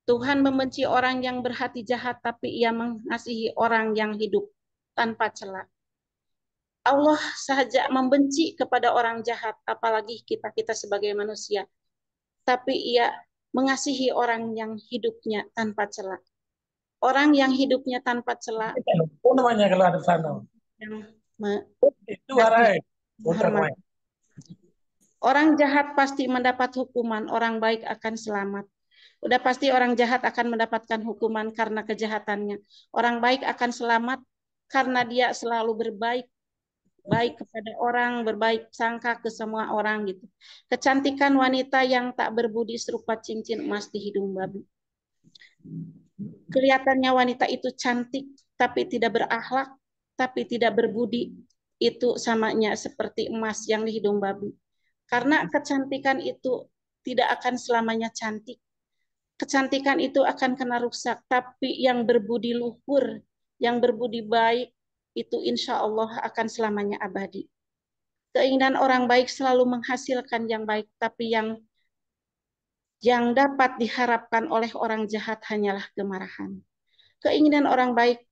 Speaker 2: Tuhan membenci orang yang berhati jahat, tapi Ia mengasihi orang yang hidup tanpa cela. Allah saja membenci kepada orang jahat, apalagi kita sebagai manusia. Tapi Ia mengasihi orang yang hidupnya tanpa cela. Orang yang hidupnya tanpa cela, orang jahat pasti mendapat hukuman, orang baik akan selamat. Udah pasti orang jahat akan mendapatkan hukuman karena kejahatannya. Orang baik akan selamat karena dia selalu berbaik. baik kepada orang, berbaik sangka ke semua orang gitu. Kecantikan wanita yang tak berbudi serupa cincin emas di hidung babi. Kelihatannya wanita itu cantik, tapi tidak berakhlak, tapi tidak berbudi. Itu samanya seperti emas yang di hidung babi. Karena kecantikan itu tidak akan selamanya cantik. Kecantikan itu akan kena rusak, tapi yang berbudi luhur, yang berbudi baik, itu insya Allah akan selamanya abadi. Keinginan orang baik selalu menghasilkan yang baik, tapi yang dapat diharapkan oleh orang jahat hanyalah kemarahan. Keinginan orang baik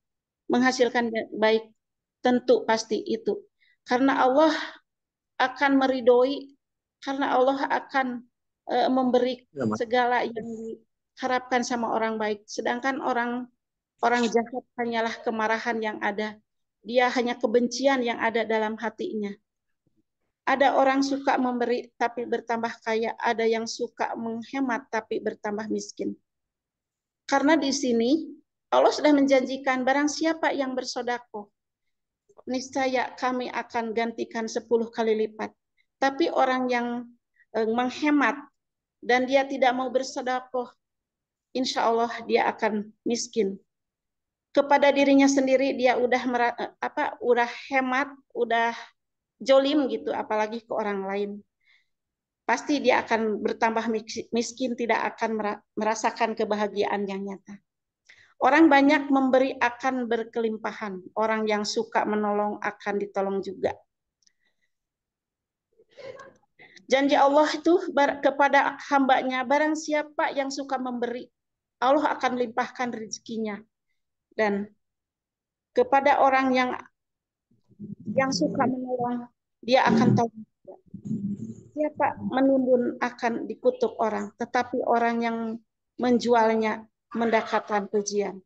Speaker 2: menghasilkan baik, tentu pasti itu. Karena Allah akan meridhoi, karena Allah akan memberi segala yang diharapkan sama orang baik. Sedangkan orang jahat hanyalah kemarahan yang ada. Dia hanya kebencian yang ada dalam hatinya. Ada orang suka memberi tapi bertambah kaya, ada yang suka menghemat tapi bertambah miskin. Karena di sini Allah sudah menjanjikan barang siapa yang bersedekah, niscaya kami akan gantikan 10 kali lipat. Tapi orang yang menghemat dan dia tidak mau bersedekah, insya Allah dia akan miskin. Kepada dirinya sendiri dia udah hemat, udah jolim gitu, apalagi ke orang lain. Pasti dia akan bertambah miskin, tidak akan merasakan kebahagiaan yang nyata. Orang banyak memberi akan berkelimpahan, orang yang suka menolong akan ditolong juga. Janji Allah itu kepada hambanya, barang siapa yang suka memberi, Allah akan limpahkan rezekinya. Dan kepada orang yang suka menolong, dia akan tahu. Siapa menimbun akan dikutuk orang, tetapi orang yang menjualnya mendapatkan pujian.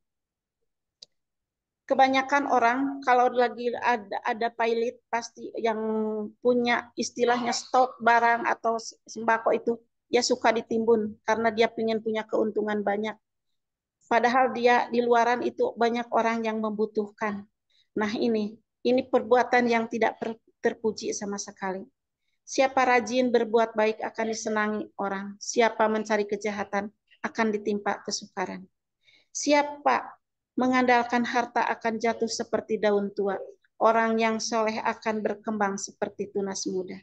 Speaker 2: Kebanyakan orang kalau lagi ada pailit, pasti yang punya istilahnya stok barang atau sembako itu, dia suka ditimbun karena dia ingin punya keuntungan banyak. Padahal dia di luaran itu banyak orang yang membutuhkan. Nah ini perbuatan yang tidak terpuji sama sekali. Siapa rajin berbuat baik akan disenangi orang. Siapa mencari kejahatan akan ditimpa kesukaran. Siapa mengandalkan harta akan jatuh seperti daun tua. Orang yang soleh akan berkembang seperti tunas muda.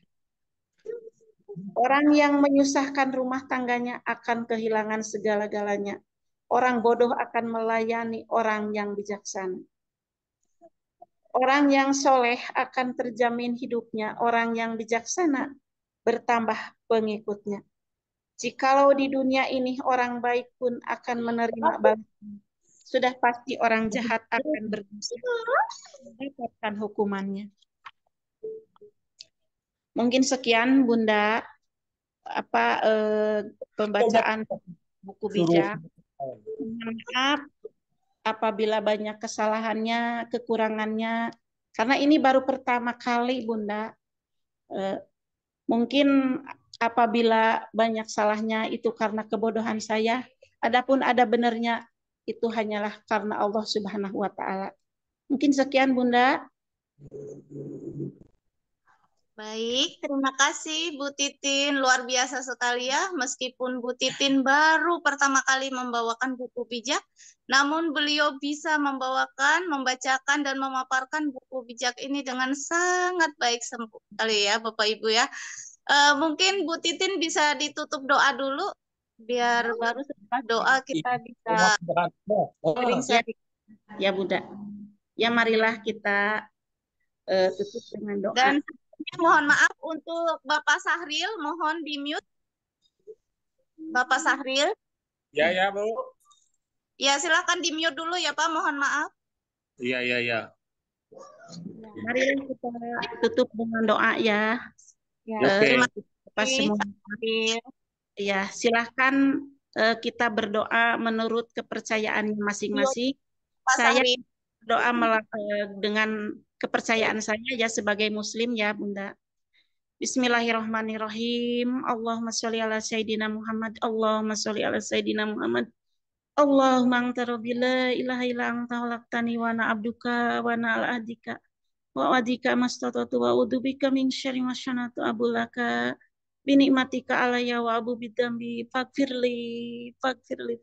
Speaker 2: Orang yang menyusahkan rumah tangganya akan kehilangan segala-galanya. Orang bodoh akan melayani orang yang bijaksana. Orang yang soleh akan terjamin hidupnya. Orang yang bijaksana bertambah pengikutnya. Jikalau di dunia ini orang baik pun akan menerima balasan, sudah pasti orang jahat akan berdosa mendapatkan hukumannya. Mungkin sekian Bunda pembacaan buku bijak. Maaf apabila banyak kesalahannya, kekurangannya, karena ini baru pertama kali Bunda. Mungkin apabila banyak salahnya itu karena kebodohan saya, adapun ada benarnya itu hanyalah karena Allah Subhanahu wa Ta'ala. Mungkin sekian Bunda.
Speaker 3: Baik, terima kasih Bu Titin, luar biasa sekali ya. Meskipun Bu Titin baru pertama kali membawakan buku bijak, namun beliau bisa membacakan dan memaparkan buku bijak ini dengan sangat baik sekali ya Bapak Ibu ya. Mungkin Bu Titin bisa ditutup doa dulu, biar baru setelah doa kita bisa sharing-sharing.
Speaker 2: Ya Bunda, ya marilah kita tutup dengan doa.
Speaker 3: Dan mohon maaf untuk Bapak Sahril, mohon di mute. Bapak Sahril.
Speaker 6: Ya Bu.
Speaker 3: Ya silakan di mute dulu ya Pak, mohon maaf.
Speaker 6: Iya.
Speaker 2: Mari kita tutup dengan doa ya.
Speaker 3: Terima
Speaker 2: kasih semua. Ya, silahkan kita berdoa menurut kepercayaan masing-masing. Saya berdoa dengan kepercayaan saya ya sebagai muslim ya Bunda. Bismillahirrahmanirrahim. Allahumma sholli ala sayyidina Muhammad. Allahumma sholli ala sayyidina Muhammad. Allahumma anta rabbi la ilaha illa anta khalaqtani wa ana abduka wa ana ala ahdika wa wadika mastatatu wa udubika min syarri ma syanatu abulaka binikmatika alayya wa abu bidambi faghfirli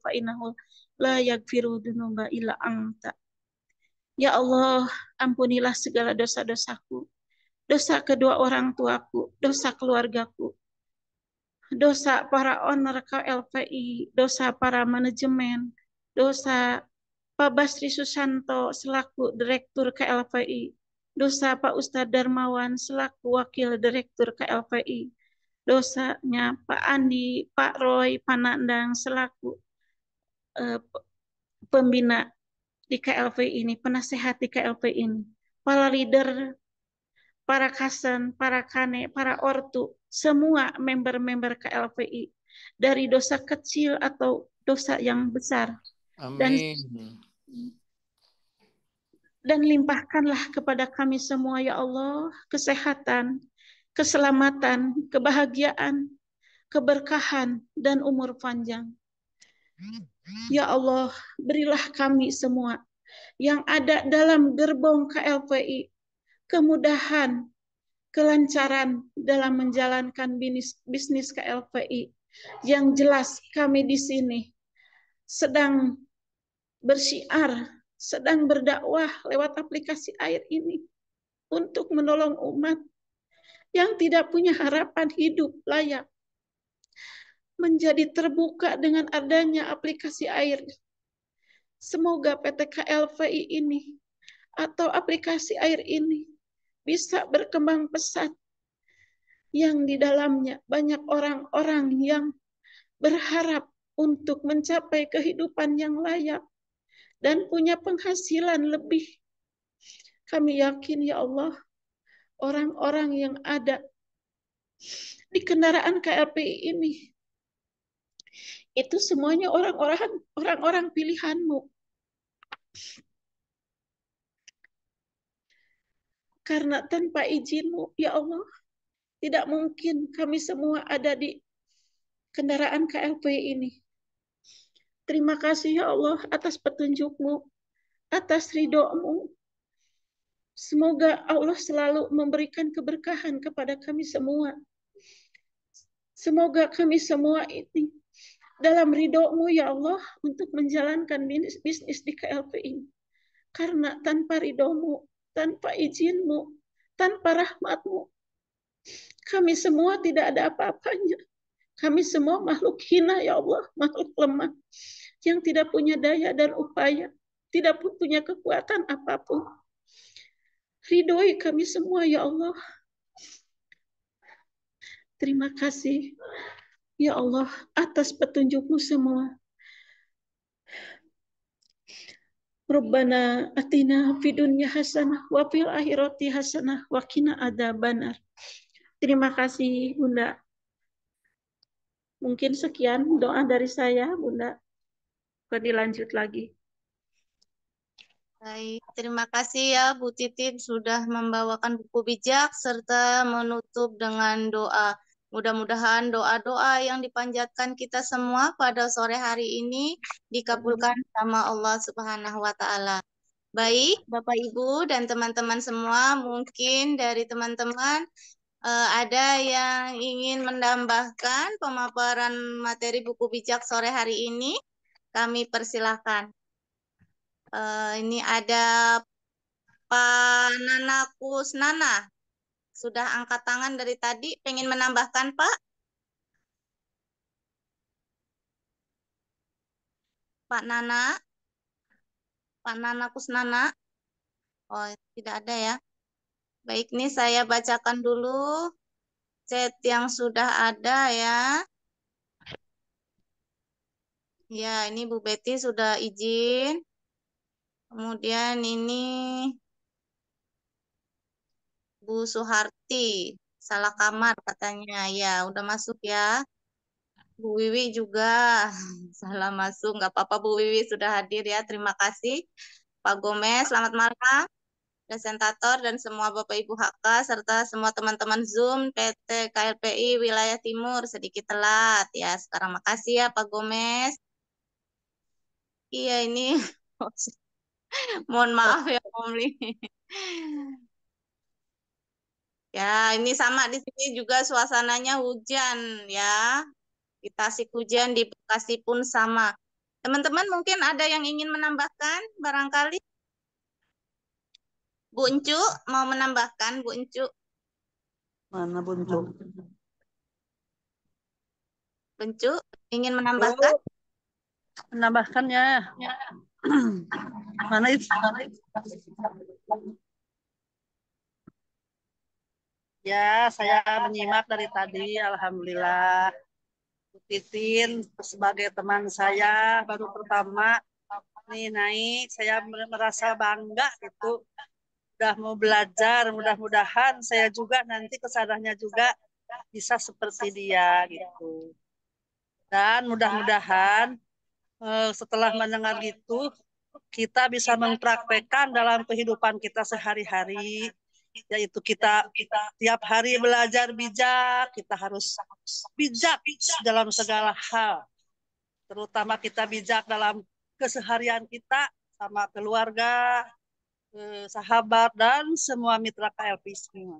Speaker 2: fa innahu la yaghfiru dzunuba illa anta. Ya Allah, ampunilah segala dosa-dosaku, dosa kedua orang tuaku, dosa keluargaku, dosa para owner KLPI, dosa para manajemen, dosa Pak Basri Susanto selaku Direktur KLPI, dosa Pak Ustadz Darmawan selaku Wakil Direktur KLPI, dosanya Pak Andi, Pak Roy, Pak Nandang selaku pembina di KLPI ini, penasehat di KLPI ini, para leader, para kasen, para kane, para ortu, semua member-member KLPI, dari dosa kecil atau dosa yang besar.
Speaker 6: Amin.
Speaker 2: Dan limpahkanlah kepada kami semua, ya Allah, kesehatan, keselamatan, kebahagiaan, keberkahan, dan umur panjang. Ya Allah, berilah kami semua yang ada dalam gerbong KLPI kemudahan, kelancaran dalam menjalankan bisnis KLPI. Yang jelas kami di sini sedang bersyiar, sedang berdakwah lewat aplikasi air ini untuk menolong umat yang tidak punya harapan hidup layak, menjadi terbuka dengan adanya aplikasi air. Semoga PT KLPI ini atau aplikasi air ini bisa berkembang pesat, yang di dalamnya banyak orang-orang yang berharap untuk mencapai kehidupan yang layak dan punya penghasilan lebih. Kami yakin, ya Allah, orang-orang yang ada di kendaraan KLPI ini itu semuanya orang-orang pilihan-Mu. Karena tanpa izin-Mu, ya Allah, tidak mungkin kami semua ada di kendaraan KLPI ini. Terima kasih, ya Allah, atas petunjuk-Mu, atas ridho-Mu. Semoga Allah selalu memberikan keberkahan kepada kami semua. Semoga kami semua ini dalam ridho-Mu, ya Allah, untuk menjalankan bisnis di KLPI. Karena tanpa ridho-Mu, tanpa izin-Mu, tanpa rahmat-Mu, kami semua tidak ada apa-apanya. Kami semua makhluk hina, ya Allah, makhluk lemah, yang tidak punya daya dan upaya, tidak punya kekuatan apapun. Ridhoi kami semua, ya Allah. Terima kasih, ya Allah, atas petunjuk-Mu semua. Rabbana atina fid dunya hasanah wa fil akhirati hasanah wa qina adzabannar. Terima kasih, Bunda. Mungkin sekian doa dari saya, Bunda. Dilanjut lagi.
Speaker 3: Baik, terima kasih ya Bu Titin sudah membawakan buku bijak serta menutup dengan doa. Mudah-mudahan doa-doa yang dipanjatkan kita semua pada sore hari ini dikabulkan sama Allah Subhanahu wa Ta'ala. Baik, Bapak Ibu dan teman-teman semua, mungkin dari teman-teman ada yang ingin menambahkan pemaparan materi buku bijak sore hari ini, kami persilahkan. Ini ada Pak Nana Kusnana. Sudah angkat tangan dari tadi, pengen menambahkan, Pak? Pak Nana? Pak Nana Kusnana? Oh, tidak ada ya. Baik, ini saya bacakan dulu chat yang sudah ada ya. Ya, ini Bu Betty sudah izin. Kemudian ini Bu Suharti, salah kamar katanya. Ya, udah masuk ya. Bu Wiwi juga salah masuk. Nggak apa-apa, Bu Wiwi sudah hadir ya. Terima kasih. Pak Gomez, selamat malam. Presentator dan semua Bapak Ibu HK serta semua teman-teman Zoom PT KLPI Wilayah Timur. Sedikit telat ya. Sekarang makasih ya Pak Gomez. Iya ini mohon maaf ya Om Li. Ya, ini sama di sini juga suasananya hujan ya. Di Tasik hujan, di Bekasi pun sama. Teman-teman mungkin ada yang ingin menambahkan barangkali? Bu Encu mau menambahkan, Bu Encu?
Speaker 8: Mana Buncu?
Speaker 3: Bu Encu ingin menambahkan?
Speaker 8: Menambahkannya. Mana itu? Ya, saya menyimak dari tadi. Alhamdulillah. Bu Titin sebagai teman saya baru pertama nih naik. Saya merasa bangga itu. Udah mau belajar. Mudah-mudahan saya juga nanti kesananya juga bisa seperti dia gitu. Dan mudah-mudahan setelah mendengar itu kita bisa mempraktekkan dalam kehidupan kita sehari-hari, yaitu kita tiap hari belajar bijak, kita harus bijak dalam segala hal, terutama kita bijak dalam keseharian kita sama keluarga, sahabat, dan semua mitra KLP semua.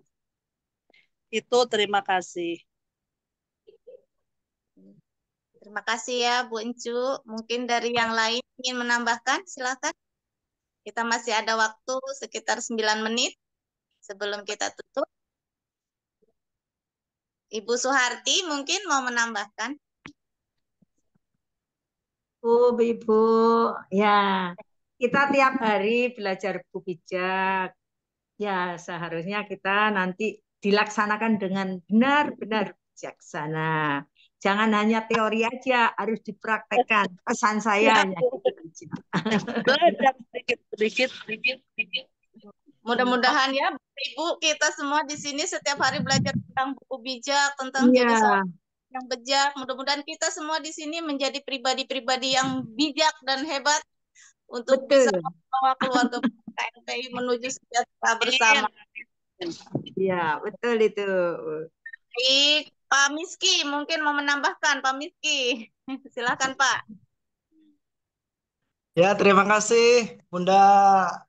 Speaker 8: Itu terima kasih.
Speaker 3: Terima kasih ya Bu Encu. Mungkin dari yang lain ingin menambahkan, silakan. Kita masih ada waktu sekitar 9 menit sebelum kita tutup. Ibu Suharti mungkin mau menambahkan.
Speaker 11: Ibu, ya kita tiap hari belajar buku bijak. Ya seharusnya kita nanti dilaksanakan dengan benar-benar bijaksana. Jangan hanya teori aja, harus dipraktekkan. Pesan saya hanya gitu aja.
Speaker 8: Belajar sedikit.
Speaker 3: Mudah-mudahan ya Ibu, kita semua di sini setiap hari belajar tentang buku bijak, tentang jadi seorang yang bijak. Mudah-mudahan kita semua di sini menjadi pribadi-pribadi yang bijak dan hebat untuk bisa membawa keluarga KLPI menuju sejahtera bersama.
Speaker 11: Iya, betul itu.
Speaker 3: Baik, Pak Miski mungkin mau menambahkan, Pak Miski. Silakan Pak.
Speaker 12: Ya, terima kasih Bunda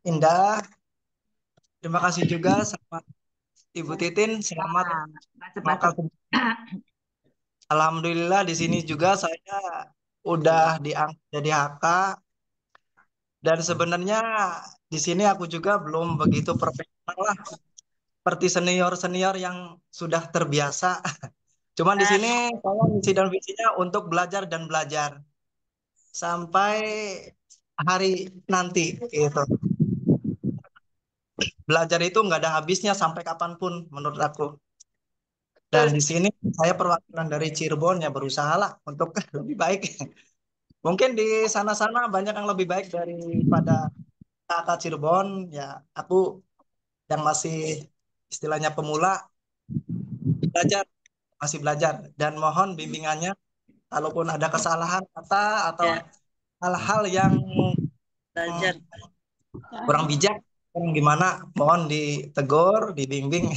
Speaker 12: Indah. Terima kasih juga sama Ibu Titin. Selamat mengangkat. Alhamdulillah di sini juga saya udah diangkat jadi HK. Dan sebenarnya di sini aku juga belum begitu profesional lah, seperti senior-senior yang sudah terbiasa. Cuman di sini saya misi dan visinya untuk belajar dan belajar sampai hari nanti gitu. Belajar itu nggak ada habisnya sampai kapanpun menurut aku. Dan di sini saya perwakilan dari Cirebon ya berusaha lah untuk lebih baik. Mungkin di sana-sana banyak yang lebih baik daripada kakak Cirebon. Ya aku yang masih istilahnya pemula masih belajar dan mohon bimbingannya kalaupun ada kesalahan kata atau hal-hal yang kurang bijak gimana mohon ditegur dibimbing.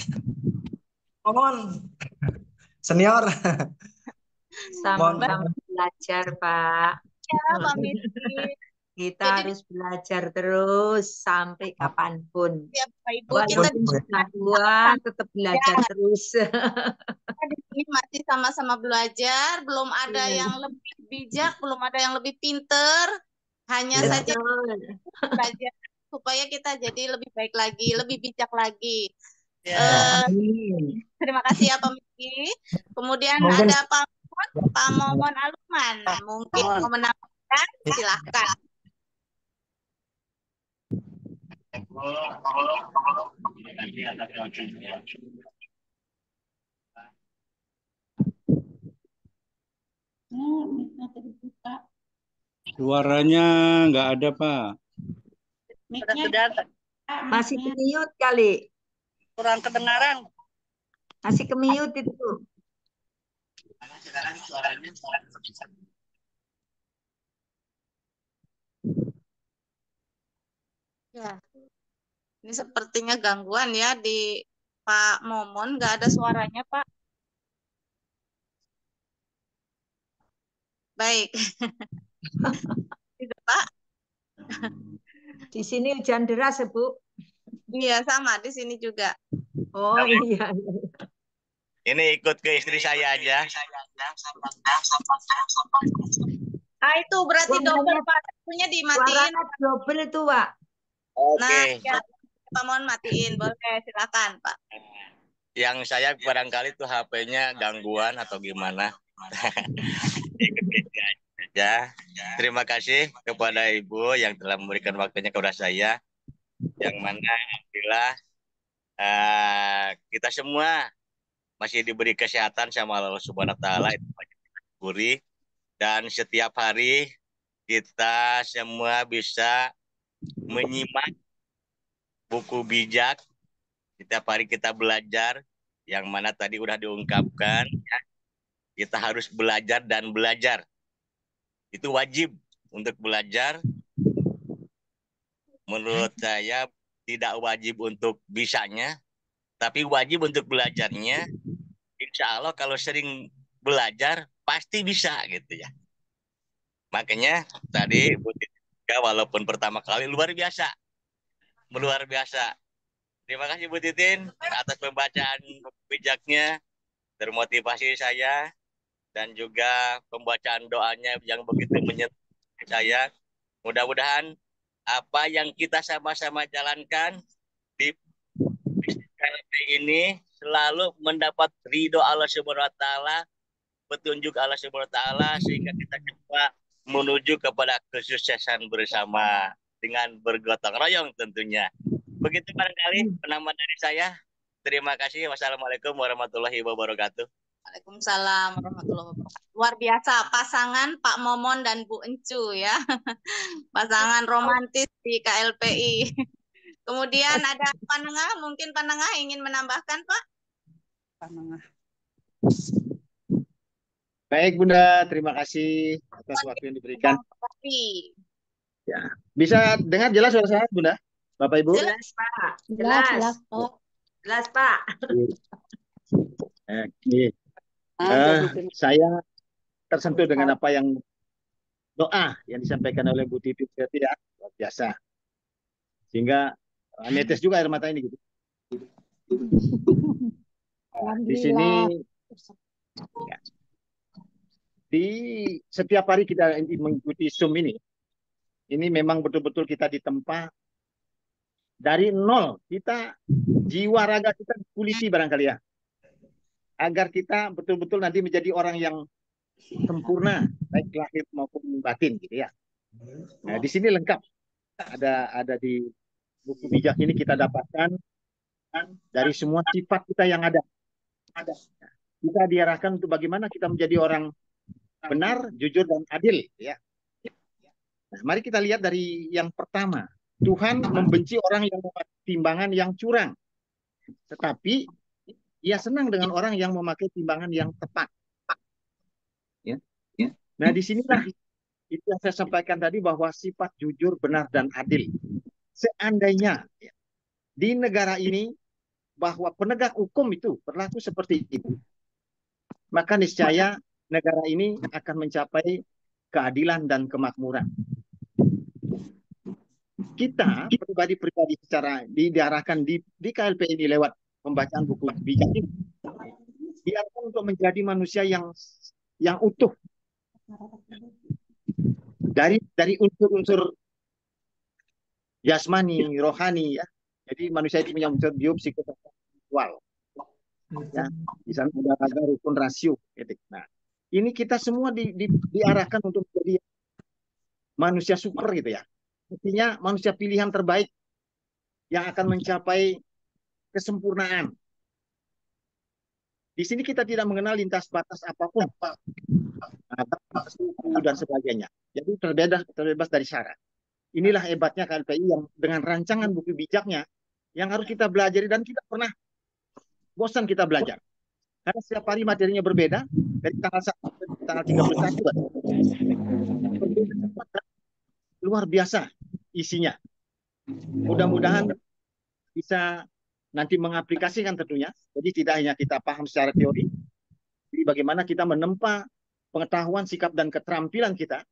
Speaker 12: Mohon senior
Speaker 11: Sama-sama belajar Pak.
Speaker 3: Ya, Pak Miski.
Speaker 11: Kita harus belajar terus sampai kapanpun.
Speaker 3: Ya, Pak Ibu,
Speaker 11: walaupun sudah tua, tetap belajar terus.
Speaker 3: Di sini masih sama-sama belajar, belum ada yang lebih bijak, belum ada yang lebih pinter. Hanya saja belajar supaya kita jadi lebih baik lagi, lebih bijak lagi. Terima kasih ya Pak Miski. Kemudian ada Pak Momon Aluman. Mungkin mau menambahkan, silahkan.
Speaker 6: Suaranya nggak ada, Pak.
Speaker 11: Masih ke-mute kali.
Speaker 8: Kurang kedengaran.
Speaker 11: Masih ke-mute itu.
Speaker 3: Ya, ini sepertinya gangguan ya di Pak Momon, nggak ada suaranya Pak. Baik. Tidak Pak.
Speaker 11: Di sini hujan deras ya Bu.
Speaker 3: Iya sama di sini juga.
Speaker 11: Oh iya.
Speaker 10: Ini ikut ke istri saya aja.
Speaker 3: Ah, itu berarti double Pak. Tentunya dimatiin.
Speaker 11: Suaranya double itu, Pak.
Speaker 3: Nah,
Speaker 10: Oke.
Speaker 3: ya, Pak mohon matiin. Boleh, silakan, Pak.
Speaker 10: Yang saya barangkali tuh HP-nya gangguan atau gimana. Ikut ke istri aja. Terima kasih kepada Ibu yang telah memberikan waktunya kepada saya. Yang mana alhamdulillah kita semua masih diberi kesehatan sama Allah Subhanahu wa taala, itu wajib kita syukuri. Dan setiap hari kita semua bisa menyimak buku bijak. Setiap hari kita belajar, yang mana tadi udah diungkapkan ya. Kita harus belajar dan belajar. Itu wajib untuk belajar. Menurut saya tidak wajib untuk bisanya, tapi wajib untuk belajarnya. Insya Allah kalau sering belajar pasti bisa gitu ya. Makanya tadi Bu Titin walaupun pertama kali luar biasa. Terima kasih Bu Titin atas pembacaan bijaknya, termotivasi saya, dan juga pembacaan doanya yang begitu menyentuh saya. Mudah-mudahan apa yang kita sama-sama jalankan di KLP ini selalu mendapat ridho Allah Subhanahu wa taala, petunjuk Allah Subhanahu wa taala, sehingga kita coba menuju kepada kesuksesan bersama dengan bergotong royong tentunya. Begitu barangkali penambahan dari saya. Terima kasih. Wassalamualaikum warahmatullahi wabarakatuh.
Speaker 3: Waalaikumsalam warahmatullahi wabarakatuh. Luar biasa pasangan Pak Momon dan Bu Encu ya. Pasangan romantis di KLPI. Kemudian ada Panengah, mungkin Panengah ingin menambahkan, Pak? Panengah.
Speaker 4: Baik Bunda, terima kasih atas waktu yang diberikan. Ya, bisa dengar jelas suara saya Bunda, Bapak Ibu?
Speaker 11: Jelas Pak, jelas. Jelas Pak.
Speaker 4: Oke. Saya tersentuh dengan apa yang doa yang disampaikan oleh Bu Titin tadi ya, luar biasa. Sehingga netes juga air mata ini gitu. Di sini ya, di setiap hari kita mengikuti Zoom ini memang betul-betul kita ditempa dari nol. Kita jiwa raga kita kuliti barangkali ya, agar kita betul-betul nanti menjadi orang yang sempurna baik lahir maupun batin gitu ya. Nah, di sini lengkap ada di buku bijak ini kita dapatkan dari semua sifat kita yang ada. Kita diarahkan untuk bagaimana kita menjadi orang benar, jujur dan adil ya. Nah, mari kita lihat dari yang pertama. Tuhan membenci orang yang memakai timbangan yang curang. Tetapi Ia senang dengan orang yang memakai timbangan yang tepat. Ya. Nah, disinilah itu yang saya sampaikan tadi, bahwa sifat jujur, benar, dan adil. Seandainya ya, di negara ini bahwa penegak hukum itu berlaku seperti itu, maka niscaya negara ini akan mencapai keadilan dan kemakmuran. Kita pribadi-pribadi secara diarahkan di KLP ini lewat pembacaan buku bijak ini, diarahkan untuk menjadi manusia yang utuh dari unsur-unsur jasmani, rohani ya. Jadi manusia itu punya unsur biopsikoseksual. Ya, di sana ada rukun rasio. Nah, ini kita semua diarahkan untuk menjadi manusia super gitu ya. Artinya manusia pilihan terbaik yang akan mencapai kesempurnaan. Di sini kita tidak mengenal lintas batas apapun, suku dan sebagainya. Jadi terbebas dari syarat. Inilah hebatnya KLPI yang dengan rancangan buku bijaknya yang harus kita pelajari dan tidak pernah bosan kita belajar. Karena setiap hari materinya berbeda dari tanggal 1 sampai tanggal 31. Luar biasa isinya. Mudah-mudahan bisa nanti mengaplikasikan tentunya. Jadi tidak hanya kita paham secara teori, jadi bagaimana kita menempa pengetahuan, sikap, dan keterampilan kita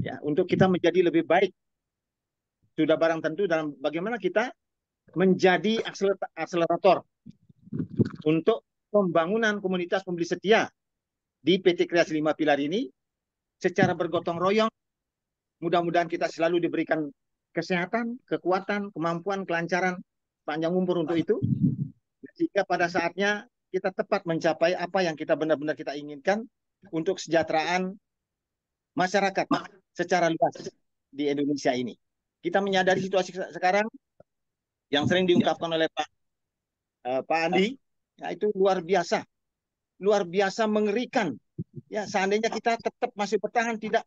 Speaker 4: ya untuk kita menjadi lebih baik. Sudah barang tentu dalam bagaimana kita menjadi akselerator untuk pembangunan komunitas pembeli setia di PT Kreasi 5 Pilar ini secara bergotong royong. Mudah-mudahan kita selalu diberikan kesehatan, kekuatan, kemampuan, kelancaran, panjang umur untuk itu. Sehingga pada saatnya kita tepat mencapai apa yang kita benar-benar kita inginkan untuk kesejahteraan masyarakat secara luas di Indonesia ini. Kita menyadari situasi sekarang yang sering diungkapkan oleh Pak Andi, ya, itu luar biasa mengerikan. Ya, seandainya kita tetap masih bertahan tidak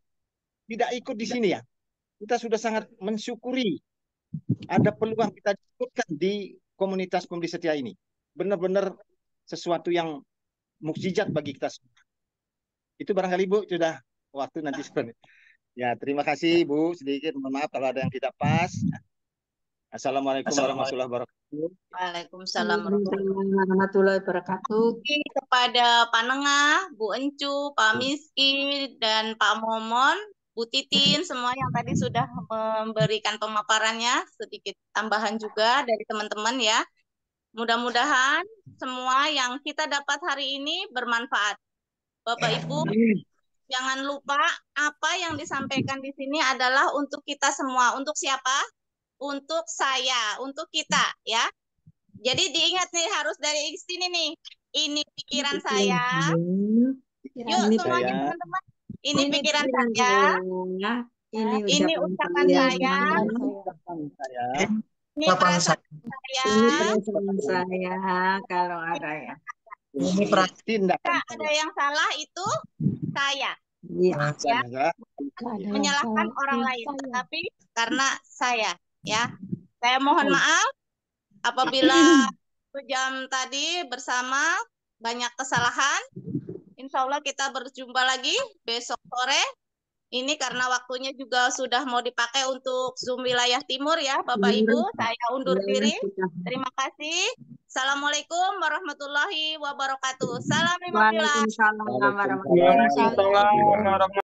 Speaker 4: ikut di sini ya, kita sudah sangat mensyukuri ada peluang kita disebutkan di komunitas pembeli setia ini. Benar-benar sesuatu yang mukjizat bagi kita semua. Itu barangkali Bu sudah waktu nanti sebenarnya. Ya, terima kasih Bu, sedikit mohon maaf kalau ada yang tidak pas. Assalamualaikum warahmatullahi wabarakatuh.
Speaker 3: Waalaikumsalam
Speaker 11: warahmatullahi wabarakatuh.
Speaker 3: Kepada Pak Nengah, Bu Encu, Pak Miski, dan Pak Momon, Bu Titin, semua yang tadi sudah memberikan pemaparannya, sedikit tambahan juga dari teman-teman ya. Mudah-mudahan semua yang kita dapat hari ini bermanfaat. Bapak Ibu, jangan lupa apa yang disampaikan di sini adalah untuk kita semua. Untuk siapa? Untuk saya, untuk kita ya. Jadi diingat nih, harus dari sini nih. Ini pikiran saya. Yuk semuanya teman-teman. Ini pikiran saya. Ini ucapan saya. Ini perasaan saya.
Speaker 11: Ini saya kalau ada ya.
Speaker 4: Ini tindakan
Speaker 3: ada yang salah itu saya.
Speaker 11: Iya.
Speaker 3: Ya. Menyalahkan orang lain, tapi karena saya ya. Saya mohon maaf apabila jam tadi bersama banyak kesalahan. Insya Allah kita berjumpa lagi besok sore. Ini karena waktunya juga sudah mau dipakai untuk Zoom wilayah timur ya Bapak Ibu. Saya undur diri. Terima kasih. Assalamualaikum warahmatullahi wabarakatuh. Salam 5 pilar.
Speaker 11: Waalaikumsalam warahmatullahi wabarakatuh.